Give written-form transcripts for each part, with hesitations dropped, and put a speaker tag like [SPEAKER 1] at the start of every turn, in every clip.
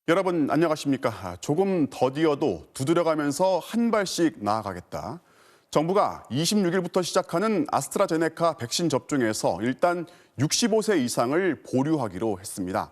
[SPEAKER 1] 여러분 안녕하십니까? 조금 더디어도 두드려가면서 한 발씩 나아가겠다. 정부가 26일부터 시작하는 아스트라제네카 백신 접종에서 일단 65세 이상을 보류하기로 했습니다.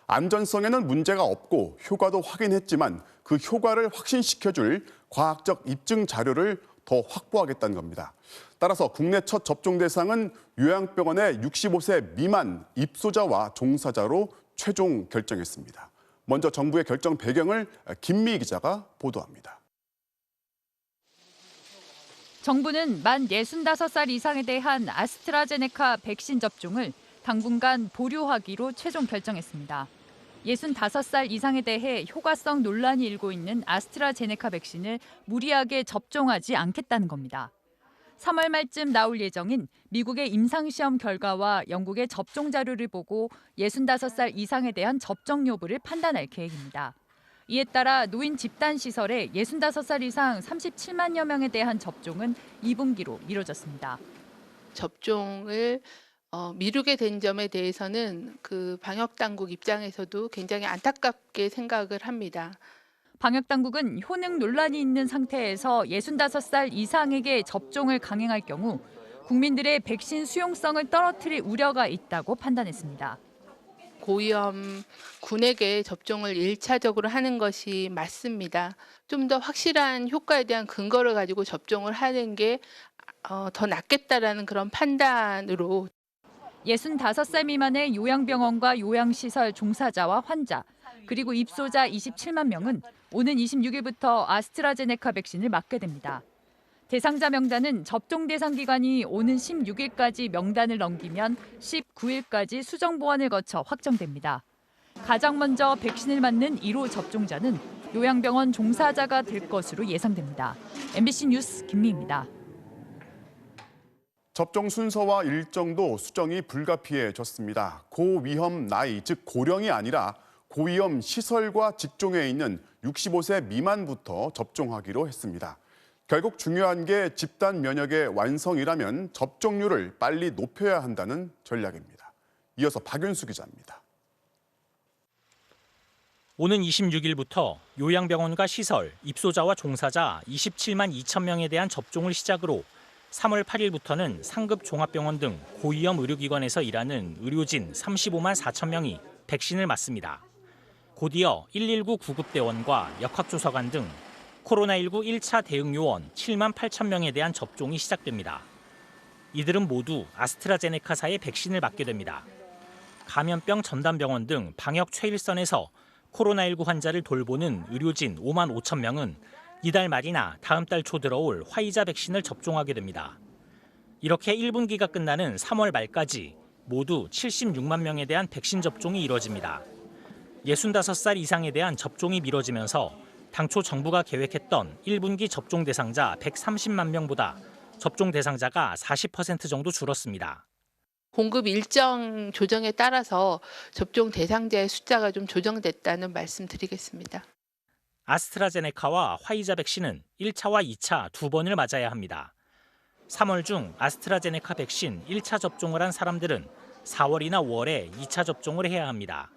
[SPEAKER 1] 안전성에는 문제가 없고 효과도 확인했지만 그 효과를 확신시켜줄 과학적 입증 자료를 더 확보하겠다는 겁니다. 따라서 국내 첫 접종 대상은 요양병원의 65세 미만 입소자와 종사자로 최종 결정했습니다. 먼저 정부의 결정 배경을 김미 기자가 보도합니다.
[SPEAKER 2] 정부는 만 65살 이상에 대한 아스트라제네카 백신 접종을 당분간 보류하기로 최종 결정했습니다. 65살 이상에 대해 효과성 논란이 일고 있는 아스트라제네카 백신을 무리하게 접종하지 않겠다는 겁니다. 3월 말쯤 나올 예정인 미국의 임상시험 결과와 영국의 접종 자료를 보고 65살 이상에 대한 접종 여부를 판단할 계획입니다. 이에 따라 노인 집단시설에 65살 이상 37만여 명에 대한 접종은 2분기로 미뤄졌습니다.
[SPEAKER 3] 접종을 미루게 된 점에 대해서는 그 방역당국 입장에서도 굉장히 안타깝게 생각을 합니다.
[SPEAKER 2] 방역당국은 효능 논란이 있는 상태에서 65살 이상에게 접종을 강행할 경우 국민들의 백신 수용성을 떨어뜨릴 우려가 있다고 판단했습니다.
[SPEAKER 3] 고위험 군에게 접종을 1차적으로 하는 것이 맞습니다. 좀 더 확실한 효과에 대한 근거를 가지고 접종을 하는 게 더 낫겠다라는 그런 판단으로
[SPEAKER 2] 65살 미만의 요양병원과 요양시설 종사자와 환자, 그리고 입소자 27만 명은 오는 26일부터 아스트라제네카 백신을 맞게 됩니다. 대상자 명단은 접종 대상 기관이 오는 16일까지 명단을 넘기면 19일까지 수정 보완을 거쳐 확정됩니다. 가장 먼저 백신을 맞는 1호 접종자는 요양병원 종사자가 될 것으로 예상됩니다. MBC 뉴스 김미입니다.
[SPEAKER 1] 접종 순서와 일정도 수정이 불가피해졌습니다. 고위험 나이, 즉 고령이 아니라 고위험 시설과 직종에 있는 65세 미만부터 접종하기로 했습니다. 결국 중요한 게 집단 면역의 완성이라면 접종률을 빨리 높여야 한다는 전략입니다. 이어서 박윤수 기자입니다.
[SPEAKER 4] 오는 26일부터 요양병원과 시설, 입소자와 종사자 27만 2천 명에 대한 접종을 시작으로 3월 8일부터는 상급 종합병원 등 고위험 의료기관에서 일하는 의료진 35만 4천 명이 백신을 맞습니다. 곧이어 119 구급대원과 역학조사관 등 코로나19 1차 대응 요원 7만 8천 명에 대한 접종이 시작됩니다. 이들은 모두 아스트라제네카사의 백신을 맞게 됩니다. 감염병 전담병원 등 방역 최일선에서 코로나19 환자를 돌보는 의료진 5만 5천 명은 이달 말이나 다음 달 초 들어올 화이자 백신을 접종하게 됩니다. 이렇게 1분기가 끝나는 3월 말까지 모두 76만 명에 대한 백신 접종이 이뤄집니다. 65살 이상에 대한 접종이 미뤄지면서 당초 정부가 계획했던 1분기 접종 대상자 130만 명보다 접종 대상자가 40% 정도 줄었습니다.
[SPEAKER 3] 공급 일정 조정에 따라서 접종 대상자의 숫자가 좀 조정됐다는 말씀 드리겠습니다.
[SPEAKER 4] 아스트라제네카와 화이자 백신은 1차와 2차 두 번을 맞아야 합니다. 3월 중 아스트라제네카 백신 1차 접종을 한 사람들은 4월이나 5월에 2차 접종을 해야 합니다.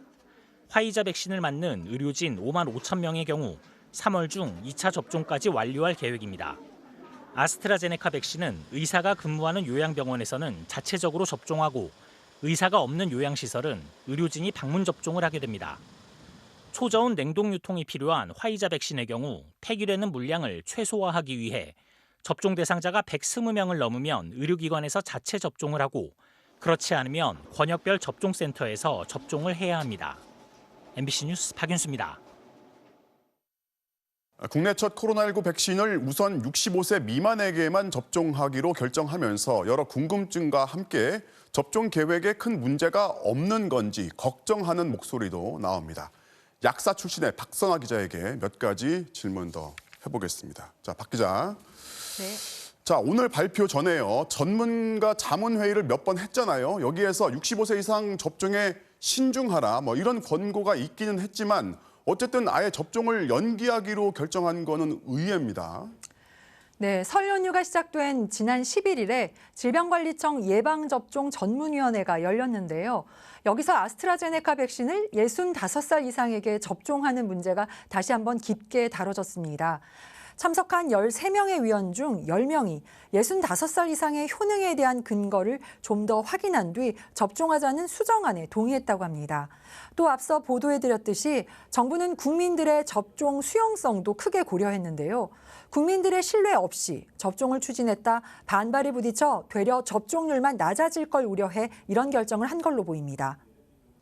[SPEAKER 4] 화이자 백신을 맞는 의료진 5만 5천 명의 경우 3월 중 2차 접종까지 완료할 계획입니다. 아스트라제네카 백신은 의사가 근무하는 요양병원에서는 자체적으로 접종하고 의사가 없는 요양시설은 의료진이 방문 접종을 하게 됩니다. 초저온 냉동 유통이 필요한 화이자 백신의 경우 폐기되는 물량을 최소화하기 위해 접종 대상자가 120명을 넘으면 의료기관에서 자체 접종을 하고 그렇지 않으면 권역별 접종센터에서 접종을 해야 합니다. MBC 뉴스 박윤수입니다.
[SPEAKER 1] 국내 첫 코로나19 백신을 우선 65세 미만에게만 접종하기로 결정하면서 여러 궁금증과 함께 접종 계획에 큰 문제가 없는 건지 걱정하는 목소리도 나옵니다. 약사 출신의 박선아 기자에게 몇 가지 질문 더 해보겠습니다. 자, 박 기자.
[SPEAKER 2] 네.
[SPEAKER 1] 자, 오늘 발표 전에요. 전문가 자문회의를 몇 번 했잖아요. 여기에서 65세 이상 접종에 신중하라 이런 권고가 있기는 했지만 어쨌든 아예 접종을 연기하기로 결정한 거는 의외입니다.
[SPEAKER 5] 네, 설 연휴가 시작된 지난 11일에 질병관리청 예방접종 전문위원회가 열렸는데요. 여기서 아스트라제네카 백신을 65살 이상에게 접종하는 문제가 다시 한번 깊게 다뤄졌습니다. 참석한 13명의 위원 중 10명이 65살 이상의 효능에 대한 근거를 좀 더 확인한 뒤 접종하자는 수정안에 동의했다고 합니다. 또 앞서 보도해드렸듯이 정부는 국민들의 접종 수용성도 크게 고려했는데요. 국민들의 신뢰 없이 접종을 추진했다 반발에 부딪혀 되려 접종률만 낮아질 걸 우려해 이런 결정을 한 걸로 보입니다.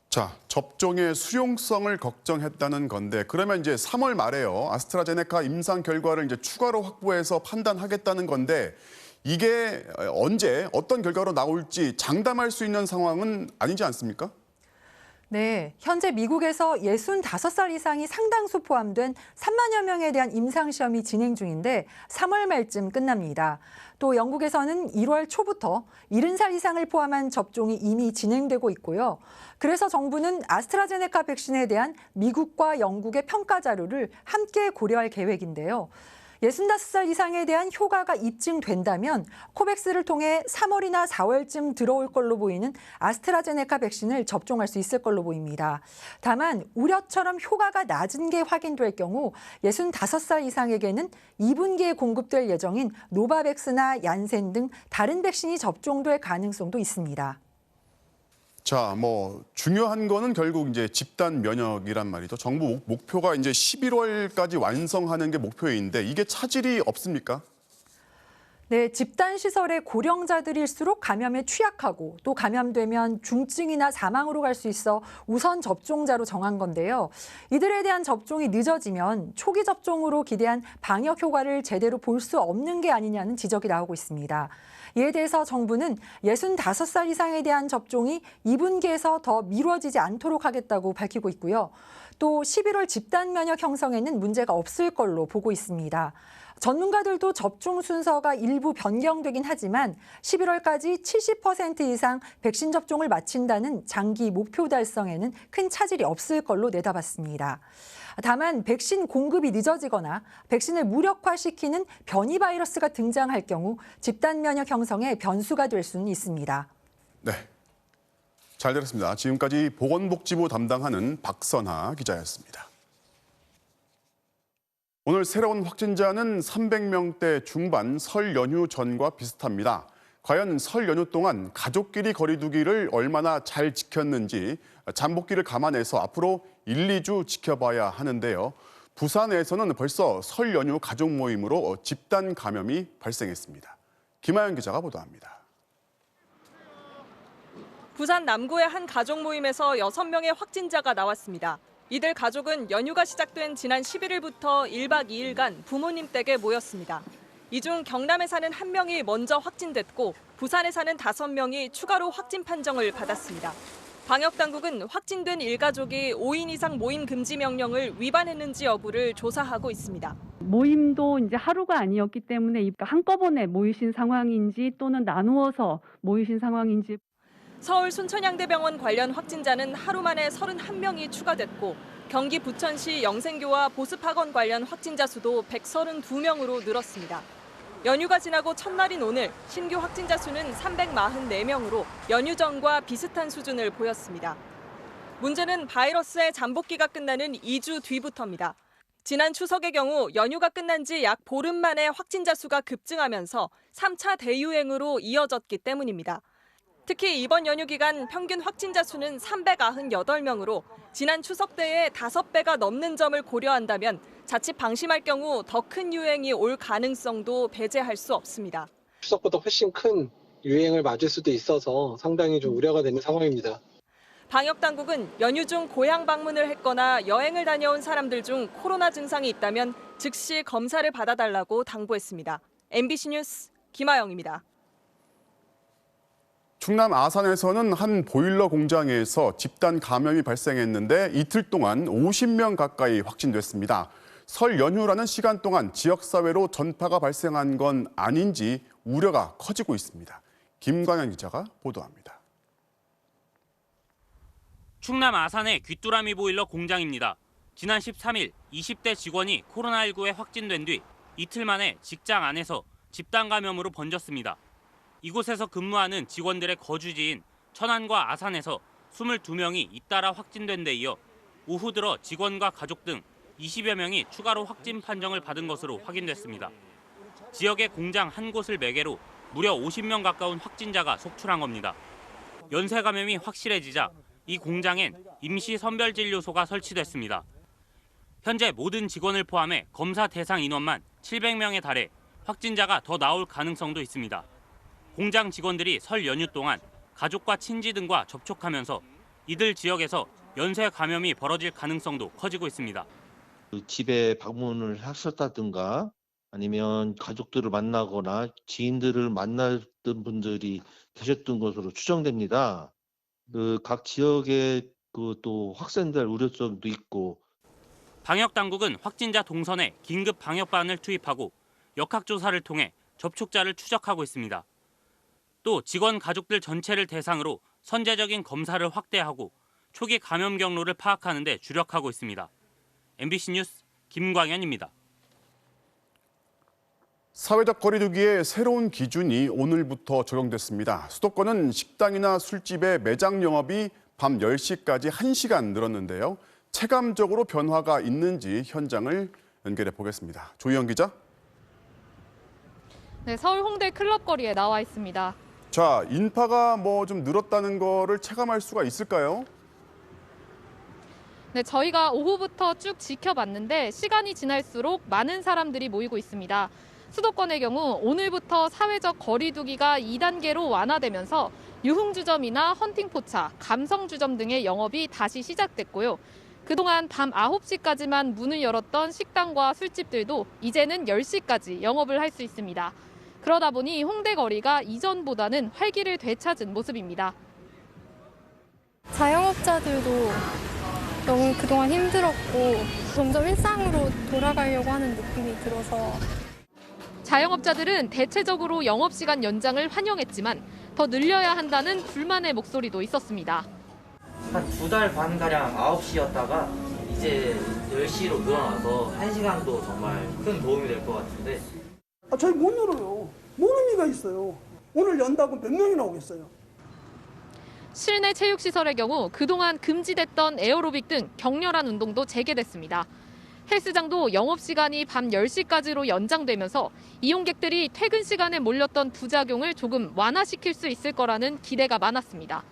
[SPEAKER 1] 자, 접종의 수용성을 걱정했다는 건데 그러면 이제 3월 말에요. 아스트라제네카 임상 결과를 이제 추가로 확보해서 판단하겠다는 건데 이게 언제 어떤 결과로 나올지 장담할 수 있는 상황은 아니지 않습니까?
[SPEAKER 5] 네, 현재 미국에서 65살 이상이 상당수 포함된 3만여 명에 대한 임상시험이 진행 중인데 3월 말쯤 끝납니다. 또 영국에서는 1월 초부터 70살 이상을 포함한 접종이 이미 진행되고 있고요. 그래서 정부는 아스트라제네카 백신에 대한 미국과 영국의 평가 자료를 함께 고려할 계획인데요. 65살 이상에 대한 효과가 입증된다면 코백스를 통해 3월이나 4월쯤 들어올 걸로 보이는 아스트라제네카 백신을 접종할 수 있을 걸로 보입니다. 다만 우려처럼 효과가 낮은 게 확인될 경우 65살 이상에게는 2분기에 공급될 예정인 노바백스나 얀센 등 다른 백신이 접종될 가능성도 있습니다.
[SPEAKER 1] 자, 중요한 거는 결국 이제 집단 면역이란 말이죠. 정부 목표가 이제 11월까지 완성하는 게 목표인데 이게 차질이 없습니까?
[SPEAKER 5] 네, 집단 시설의 고령자들일수록 감염에 취약하고 또 감염되면 중증이나 사망으로 갈 수 있어 우선 접종자로 정한 건데요. 이들에 대한 접종이 늦어지면 초기 접종으로 기대한 방역 효과를 제대로 볼 수 없는 게 아니냐는 지적이 나오고 있습니다. 이에 대해서 정부는 65살 이상에 대한 접종이 2분기에서 더 미뤄지지 않도록 하겠다고 밝히고 있고요. 또 11월 집단 면역 형성에는 문제가 없을 걸로 보고 있습니다. 전문가들도 접종 순서가 일부 변경되긴 하지만 11월까지 70% 이상 백신 접종을 마친다는 장기 목표 달성에는 큰 차질이 없을 걸로 내다봤습니다. 다만 백신 공급이 늦어지거나 백신을 무력화시키는 변이 바이러스가 등장할 경우 집단 면역 형성에 변수가 될 수는 있습니다.
[SPEAKER 1] 네, 잘 들었습니다. 지금까지 보건복지부 담당하는 박선하 기자였습니다. 오늘 새로운 확진자는 300명대 중반 설 연휴 전과 비슷합니다. 과연 설 연휴 동안 가족끼리 거리 두기를 얼마나 잘 지켰는지 잠복기를 감안해서 앞으로 1, 2주 지켜봐야 하는데요. 부산에서는 벌써 설 연휴 가족 모임으로 집단 감염이 발생했습니다. 김하연 기자가 보도합니다.
[SPEAKER 6] 부산 남구의 한 가족 모임에서 6명의 확진자가 나왔습니다. 이들 가족은 연휴가 시작된 지난 11일부터 1박 2일간 부모님 댁에 모였습니다. 이 중 경남에 사는 1명이 먼저 확진됐고 부산에 사는 5명이 추가로 확진 판정을 받았습니다. 방역당국은 확진된 일가족이 5인 이상 모임 금지 명령을 위반했는지 여부를 조사하고 있습니다.
[SPEAKER 7] 모임도 이제 하루가 아니었기 때문에 한꺼번에 모이신 상황인지 또는 나누어서 모이신 상황인지.
[SPEAKER 6] 서울 순천향대병원 관련 확진자는 하루 만에 31명이 추가됐고 경기 부천시 영생교와 보습학원 관련 확진자 수도 132명으로 늘었습니다. 연휴가 지나고 첫날인 오늘 신규 확진자 수는 344명으로 연휴 전과 비슷한 수준을 보였습니다. 문제는 바이러스의 잠복기가 끝나는 2주 뒤부터입니다. 지난 추석의 경우 연휴가 끝난 지 약 보름 만에 확진자 수가 급증하면서 3차 대유행으로 이어졌기 때문입니다. 특히 이번 연휴 기간 평균 확진자 수는 398명으로 지난 추석 때의 5배가 넘는 점을 고려한다면 자칫 방심할 경우 더 큰 유행이 올 가능성도 배제할 수 없습니다.
[SPEAKER 8] 추석보다 훨씬 큰 유행을 맞을 수도 있어서 상당히 좀 우려가 되는 상황입니다.
[SPEAKER 6] 방역당국은 연휴 중 고향 방문을 했거나 여행을 다녀온 사람들 중 코로나 증상이 있다면 즉시 검사를 받아달라고 당부했습니다. MBC 뉴스 김아영입니다.
[SPEAKER 1] 충남 아산에서는 한 보일러 공장에서 집단 감염이 발생했는데 이틀 동안 50명 가까이 확진됐습니다. 설 연휴라는 시간 동안 지역사회로 전파가 발생한 건 아닌지 우려가 커지고 있습니다. 김광현 기자가 보도합니다.
[SPEAKER 9] 충남 아산의 귀뚜라미 보일러 공장입니다. 지난 13일 20대 직원이 코로나19에 확진된 뒤 이틀 만에 직장 안에서 집단 감염으로 번졌습니다. 이곳에서 근무하는 직원들의 거주지인 천안과 아산에서 22명이 잇따라 확진된 데 이어 오후 들어 직원과 가족 등 20여 명이 추가로 확진 판정을 받은 것으로 확인됐습니다. 지역의 공장 한 곳을 매개로 무려 50명 가까운 확진자가 속출한 겁니다. 연쇄 감염이 확실해지자 이 공장엔 임시 선별진료소가 설치됐습니다. 현재 모든 직원을 포함해 검사 대상 인원만 700명에 달해 확진자가 더 나올 가능성도 있습니다. 공장 직원들이 설 연휴 동안 가족과 친지 등과 접촉하면서 이들 지역에서 연쇄 감염이 벌어질 가능성도 커지고 있습니다.
[SPEAKER 10] 집에 방문을 하셨다든가 아니면 가족들을 만나거나 지인들을 만났던 분들이 계셨던 것으로 추정됩니다. 각 지역에 또 확산될 우려성도 있고.
[SPEAKER 9] 방역 당국은 확진자 동선에 긴급 방역반을 투입하고 역학조사를 통해 접촉자를 추적하고 있습니다. 또 직원 가족들 전체를 대상으로 선제적인 검사를 확대하고 초기 감염 경로를 파악하는 데 주력하고 있습니다. MBC 뉴스 김광현입니다.
[SPEAKER 1] 사회적 거리두기의 새로운 기준이 오늘부터 적용됐습니다. 수도권은 식당이나 술집의 매장 영업이 밤 10시까지 1시간 늘었는데요. 체감적으로 변화가 있는지 현장을 연결해 보겠습니다. 조희영 기자.
[SPEAKER 11] 네, 서울 홍대 클럽 거리에 나와 있습니다.
[SPEAKER 1] 자, 인파가 좀 늘었다는 거를 체감할 수가 있을까요?
[SPEAKER 11] 네, 저희가 오후부터 쭉 지켜봤는데 시간이 지날수록 많은 사람들이 모이고 있습니다. 수도권의 경우 오늘부터 사회적 거리두기가 2단계로 완화되면서 유흥주점이나 헌팅포차, 감성주점 등의 영업이 다시 시작됐고요. 그동안 밤 9시까지만 문을 열었던 식당과 술집들도 이제는 10시까지 영업을 할 수 있습니다. 그러다 보니 홍대 거리가 이전보다는 활기를 되찾은 모습입니다.
[SPEAKER 12] 자영업자들도 너무 그동안 힘들었고 점점 일상으로 돌아가려고 하는 느낌이 들어서
[SPEAKER 11] 자영업자들은 대체적으로 영업시간 연장을 환영했지만 더 늘려야 한다는 불만의 목소리도 있었습니다.
[SPEAKER 13] 한 2달 반가량 9시였다가 이제 10시로 늘어나서 1시간도 정말 큰 도움이 될 것 같은데.
[SPEAKER 14] 저희 못 열어요. 뭔 의미가 있어요. 오늘 연다고 몇 명이나 오겠어요.
[SPEAKER 11] 실내 체육시설의 경우 그동안 금지됐던 에어로빅 등 격렬한 운동도 재개됐습니다. 헬스장도 영업시간이 밤 10시까지로 연장되면서 이용객들이 퇴근 시간에 몰렸던 부작용을 조금 완화시킬 수 있을 거라는 기대가 많았습니다.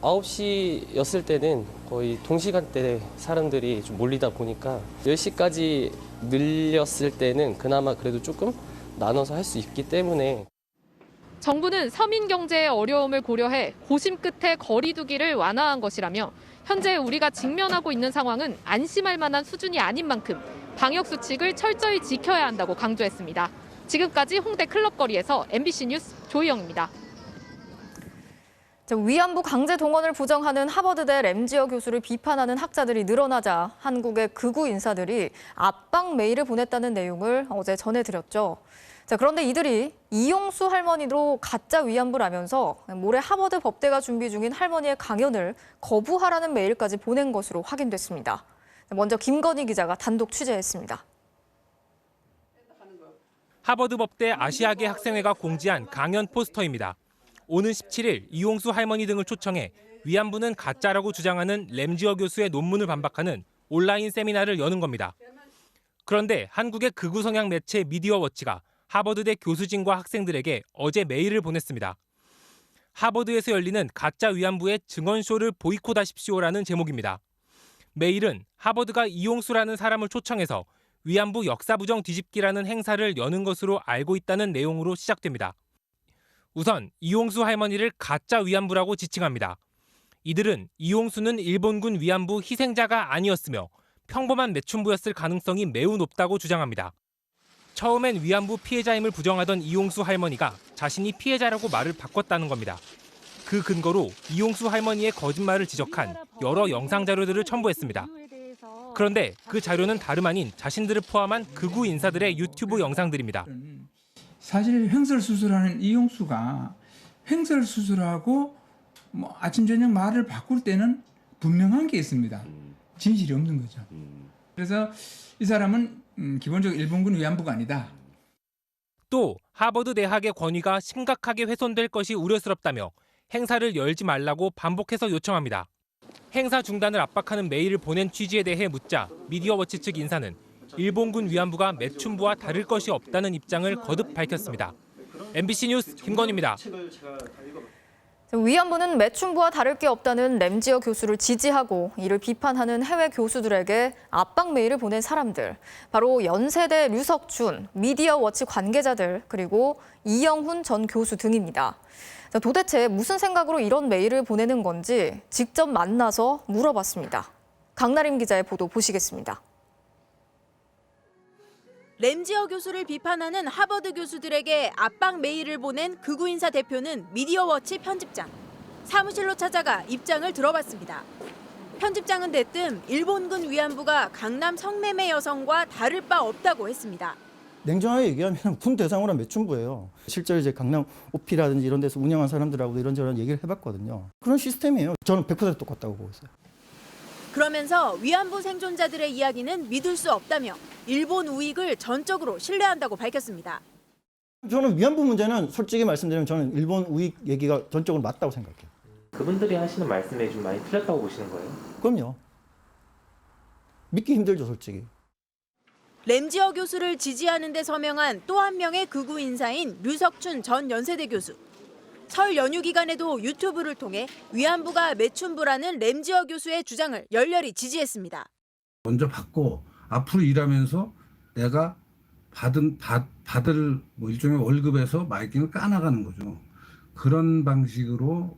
[SPEAKER 15] 9시였을 때는 거의 동시간대에 사람들이 좀 몰리다 보니까 10시까지 늘렸을 때는 그나마 그래도 조금 나눠서 할 수 있기 때문에
[SPEAKER 11] 정부는 서민 경제의 어려움을 고려해 고심 끝에 거리두기를 완화한 것이라며 현재 우리가 직면하고 있는 상황은 안심할 만한 수준이 아닌 만큼 방역 수칙을 철저히 지켜야 한다고 강조했습니다. 지금까지 홍대 클럽 거리에서 MBC 뉴스 조희영입니다.
[SPEAKER 16] 위안부 강제 동원을 부정하는 하버드대 램지어 교수를 비판하는 학자들이 늘어나자 한국의 극우 인사들이 압박 메일을 보냈다는 내용을 어제 전해드렸죠. 그런데 이들이 이용수 할머니로 가짜 위안부라면서 모레 하버드 법대가 준비 중인 할머니의 강연을 거부하라는 메일까지 보낸 것으로 확인됐습니다. 먼저 김건희 기자가 단독 취재했습니다.
[SPEAKER 17] 하버드 법대 아시아계 학생회가 공지한 강연 포스터입니다. 오는 17일 이용수 할머니 등을 초청해 위안부는 가짜라고 주장하는 램지어 교수의 논문을 반박하는 온라인 세미나를 여는 겁니다. 그런데 한국의 극우 성향 매체 미디어워치가 하버드대 교수진과 학생들에게 어제 메일을 보냈습니다. 하버드에서 열리는 가짜 위안부의 증언쇼를 보이콧하십시오라는 제목입니다. 메일은 하버드가 이용수라는 사람을 초청해서 위안부 역사 부정 뒤집기라는 행사를 여는 것으로 알고 있다는 내용으로 시작됩니다. 우선 이용수 할머니를 가짜 위안부라고 지칭합니다. 이들은 이용수는 일본군 위안부 희생자가 아니었으며 평범한 매춘부였을 가능성이 매우 높다고 주장합니다. 처음엔 위안부 피해자임을 부정하던 이용수 할머니가 자신이 피해자라고 말을 바꿨다는 겁니다. 그 근거로 이용수 할머니의 거짓말을 지적한 여러 영상 자료들을 첨부했습니다. 그런데 그 자료는 다름 아닌 자신들을 포함한 극우 인사들의 유튜브 영상들입니다.
[SPEAKER 18] 사실 횡설수설하는 이용수가 횡설수설하고 아침 저녁 말을 바꿀 때는 분명한 게 있습니다. 진실이 없는 거죠. 그래서 이 사람은 기본적으로 일본군 위안부가 아니다.
[SPEAKER 17] 또 하버드 대학의 권위가 심각하게 훼손될 것이 우려스럽다며 행사를 열지 말라고 반복해서 요청합니다. 행사 중단을 압박하는 메일을 보낸 취지에 대해 묻자 미디어워치 측 인사는 일본군 위안부가 매춘부와 다를 것이 없다는 입장을 거듭 밝혔습니다. MBC 뉴스 김건희입니다.
[SPEAKER 16] 위안부는 매춘부와 다를 게 없다는 램지어 교수를 지지하고 이를 비판하는 해외 교수들에게 압박 메일을 보낸 사람들. 바로 연세대 류석준, 미디어워치 관계자들, 그리고 이영훈 전 교수 등입니다. 도대체 무슨 생각으로 이런 메일을 보내는 건지 직접 만나서 물어봤습니다. 강나림 기자의 보도 보시겠습니다.
[SPEAKER 19] 램지어 교수를 비판하는 하버드 교수들에게 압박 메일을 보낸 극우 인사 대표는 미디어워치 편집장. 사무실로 찾아가 입장을 들어봤습니다. 편집장은 대뜸 일본군 위안부가 강남 성매매 여성과 다를 바 없다고 했습니다.
[SPEAKER 20] 냉정하게 얘기하면 군 대상으로 매춘부예요. 실제로 이제 강남 오피라든지 이런 데서 운영한 사람들하고 이런저런 얘기를 해봤거든요. 그런 시스템이에요. 저는 100% 똑같다고 보고 있어요.
[SPEAKER 19] 그러면서 위안부 생존자들의 이야기는 믿을 수 없다며 일본 우익을 전적으로 신뢰한다고 밝혔습니다.
[SPEAKER 20] 저는 위안부 문제는 솔직히 말씀드리면 저는 일본 우익 얘기가 전적으로 맞다고 생각해요.
[SPEAKER 21] 그분들이 하시는 말씀에 좀 많이 틀렸다고 보시는 거예요?
[SPEAKER 20] 그럼요. 믿기 힘들죠, 솔직히.
[SPEAKER 19] 램지어 교수를 지지하는 데 서명한 또 한 명의 극우 인사인 류석춘 전 연세대 교수. 설 연휴 기간에도 유튜브를 통해 위안부가 매춘부라는 램지어 교수의 주장을 열렬히 지지했습니다.
[SPEAKER 22] 먼저 받고 앞으로 일하면서 내가 받을 뭐 일종의 월급에서 마이킹을 까나가는 거죠. 그런 방식으로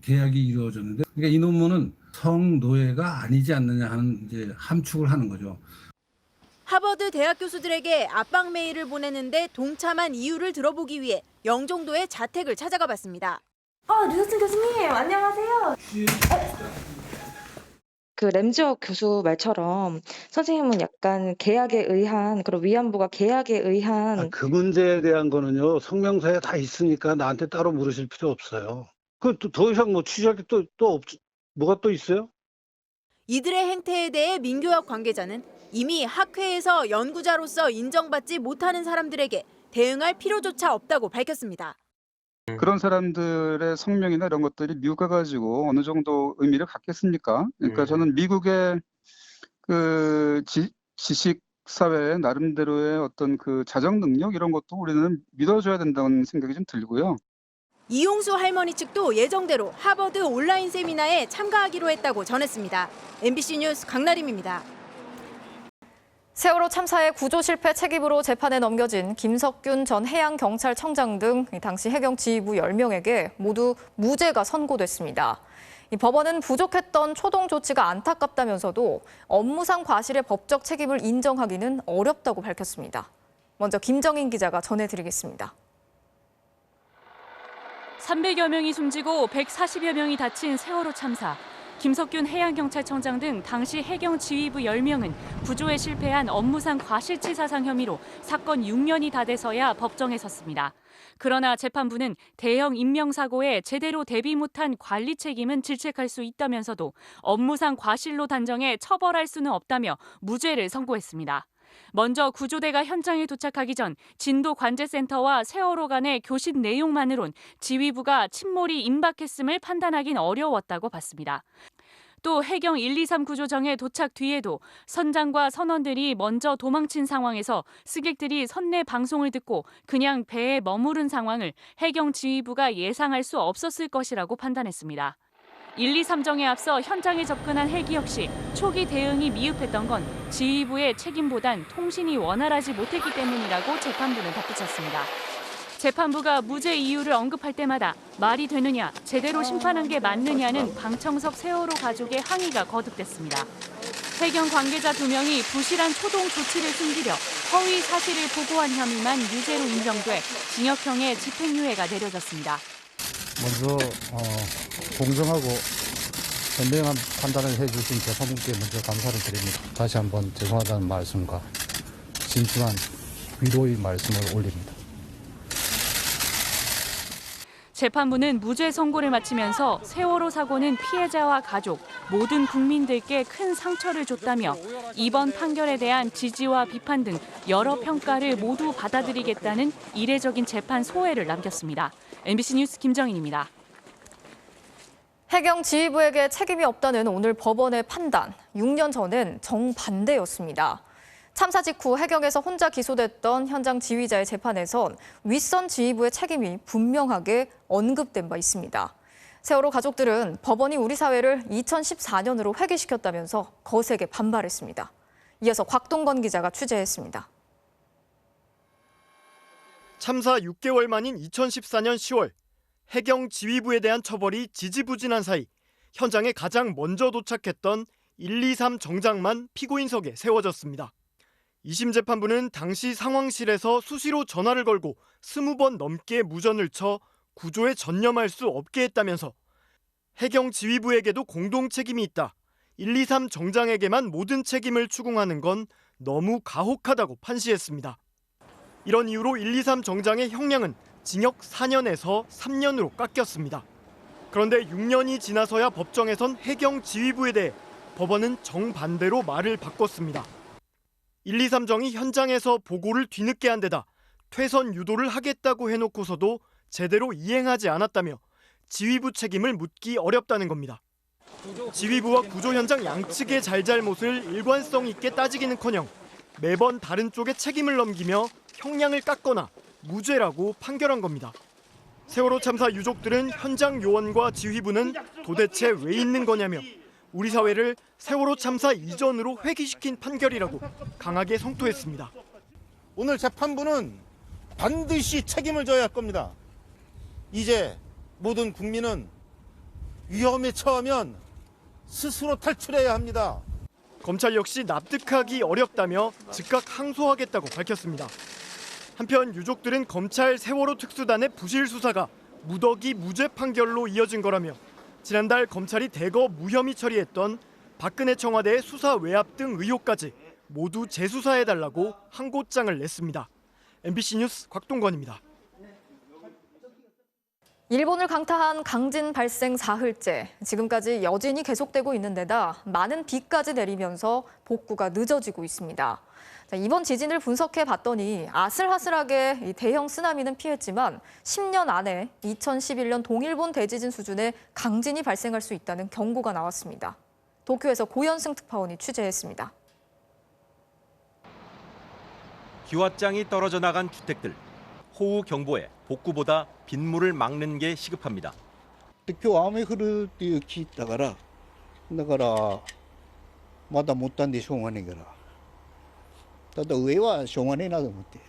[SPEAKER 22] 계약이 이루어졌는데, 그러니까 이 논문은 성노예가 아니지 않느냐 하는 이제 함축을 하는 거죠.
[SPEAKER 19] 하버드 대학 교수들에게 압박 메일을 보내는데 동참한 이유를 들어보기 위해 영종도의 자택을 찾아가 봤습니다.
[SPEAKER 23] 류석준 교수님, 안녕하세요. 그 램지어 교수 말처럼 선생님은 약간 계약에 의한 그런 위안부가 계약에 의한
[SPEAKER 24] 그 문제에 대한 거는요, 성명서에 다 있으니까 나한테 따로 물으실 필요 없어요. 그 더 이상 뭐 취재할 게 뭐가 또 있어요?
[SPEAKER 19] 이들의 행태에 대해 민교협 관계자는 이미 학회에서 연구자로서 인정받지 못하는 사람들에게 대응할 필요조차 없다고 밝혔습니다.
[SPEAKER 25] 그런 사람들의 성명이나 이런 것들이 미국가 가지고 어느 정도 의미를 갖겠습니까? 그러니까 저는 미국의 그 지식 사회의 나름대로의 어떤 그 자정 능력 이런 것도 우리는 믿어줘야 된다는 생각이 좀 들고요.
[SPEAKER 19] 이용수 할머니 측도 예정대로 하버드 온라인 세미나에 참가하기로 했다고 전했습니다. MBC 뉴스 강나림입니다.
[SPEAKER 16] 세월호 참사의 구조 실패 책임으로 재판에 넘겨진 김석균 전 해양경찰청장 등 당시 해경 지휘부 10명에게 모두 무죄가 선고됐습니다. 이 법원은 부족했던 초동 조치가 안타깝다면서도 업무상 과실의 법적 책임을 인정하기는 어렵다고 밝혔습니다. 먼저 김정인 기자가 전해드리겠습니다.
[SPEAKER 2] 300여 명이 숨지고 140여 명이 다친 세월호 참사. 김석균 해양경찰청장 등 당시 해경 지휘부 10명은 구조에 실패한 업무상 과실치사상 혐의로 사건 6년이 다 돼서야 법정에 섰습니다. 그러나 재판부는 대형 인명사고에 제대로 대비 못한 관리 책임은 질책할 수 있다면서도 업무상 과실로 단정해 처벌할 수는 없다며 무죄를 선고했습니다. 먼저 구조대가 현장에 도착하기 전 진도관제센터와 세월호 간의 교신 내용만으론 지휘부가 침몰이 임박했음을 판단하긴 어려웠다고 봤습니다. 또 해경 123 구조정에 도착 뒤에도 선장과 선원들이 먼저 도망친 상황에서 승객들이 선내 방송을 듣고 그냥 배에 머무른 상황을 해경 지휘부가 예상할 수 없었을 것이라고 판단했습니다. 123정에 앞서 현장에 접근한 헬기 역시 초기 대응이 미흡했던 건 지휘부의 책임보단 통신이 원활하지 못했기 때문이라고 재판부는 덧붙였습니다. 재판부가 무죄 이유를 언급할 때마다 말이 되느냐, 제대로 심판한 게 맞느냐는 방청석 세월호 가족의 항의가 거듭됐습니다. 해경 관계자 2명이 부실한 초동 조치를 숨기려 허위 사실을 보고한 혐의만 유죄로 인정돼 징역형의 집행유예가 내려졌습니다.
[SPEAKER 26] 먼저 공정하고 현명한 판단을 해주신 재판부께 먼저 감사를 드립니다. 다시 한번 죄송하다는 말씀과 진심한 위로의 말씀을 올립니다.
[SPEAKER 3] 재판부는 무죄 선고를 마치면서 세월호 사고는 피해자와 가족, 모든 국민들께 큰 상처를 줬다며 이번 판결에 대한 지지와 비판 등 여러 평가를 모두 받아들이겠다는 이례적인 재판 소회를 남겼습니다. MBC 뉴스 김정인입니다.
[SPEAKER 16] 해경 지휘부에게 책임이 없다는 오늘 법원의 판단. 6년 전엔 정반대였습니다. 참사 직후 해경에서 혼자 기소됐던 현장 지휘자의 재판에선 윗선 지휘부의 책임이 분명하게 언급된 바 있습니다. 세월호 가족들은 법원이 우리 사회를 2014년으로 회귀시켰다면서 거세게 반발했습니다. 이어서 곽동건 기자가 취재했습니다.
[SPEAKER 4] 참사 6개월 만인 2014년 10월 해경 지휘부에 대한 처벌이 지지부진한 사이 현장에 가장 먼저 도착했던 123 정장만 피고인석에 세워졌습니다. 2심 재판부는 당시 상황실에서 수시로 전화를 걸고 20번 넘게 무전을 쳐 구조에 전념할 수 없게 했다면서 해경 지휘부에게도 공동 책임이 있다. 123 정장에게만 모든 책임을 추궁하는 건 너무 가혹하다고 판시했습니다. 이런 이유로 123 정장의 형량은 징역 4년에서 3년으로 깎였습니다. 그런데 6년이 지나서야 법정에선 해경 지휘부에 대해 법원은 정반대로 말을 바꿨습니다. 123정이 현장에서 보고를 뒤늦게 한 데다 퇴선 유도를 하겠다고 해놓고서도 제대로 이행하지 않았다며 지휘부 책임을 묻기 어렵다는 겁니다. 지휘부와 구조 현장 양측의 잘잘못을 일관성 있게 따지기는커녕 매번 다른 쪽에 책임을 넘기며 형량을 깎거나 무죄라고 판결한 겁니다. 세월호 참사 유족들은 현장 요원과 지휘부는 도대체 왜 있는 거냐며 우리 사회를 세월호 참사 이전으로 회귀시킨 판결이라고 강하게 성토했습니다.
[SPEAKER 5] 오늘 재판부는 반드시 책임을 져야 할 겁니다. 이제 모든 국민은 위험에 처하면 스스로 탈출해야 합니다.
[SPEAKER 4] 검찰 역시 납득하기 어렵다며 즉각 항소하겠다고 밝혔습니다. 한편 유족들은 검찰 세월호 특수단의 부실 수사가 무더기 무죄 판결로 이어진 거라며 지난달 검찰이 대거 무혐의 처리했던 박근혜 청와대의 수사 외압 등 의혹까지 모두 재수사해달라고 항고장을 냈습니다. MBC 뉴스 곽동건입니다.
[SPEAKER 16] 일본을 강타한 강진 발생 사흘째, 지금까지 여진이 계속되고 있는 데다 많은 비까지 내리면서 복구가 늦어지고 있습니다. 이번 지진을 분석해 봤더니 아슬아슬하게 이 대형 쓰나미는 피했지만 10년 안에 2011년 동일본 대지진 수준의 강진이 발생할 수 있다는 경고가 나왔습니다. 도쿄에서 고현승 특파원이 취재했습니다.
[SPEAKER 6] 기왓장이 떨어져 나간 주택들. 호우 경보에 복구보다 빗물을 막는 게 시급합니다.
[SPEAKER 7] 今日雨降るっていう聞いたからまだ持ったんでしょうがねえから。ただ上はしょうがねえなと思って。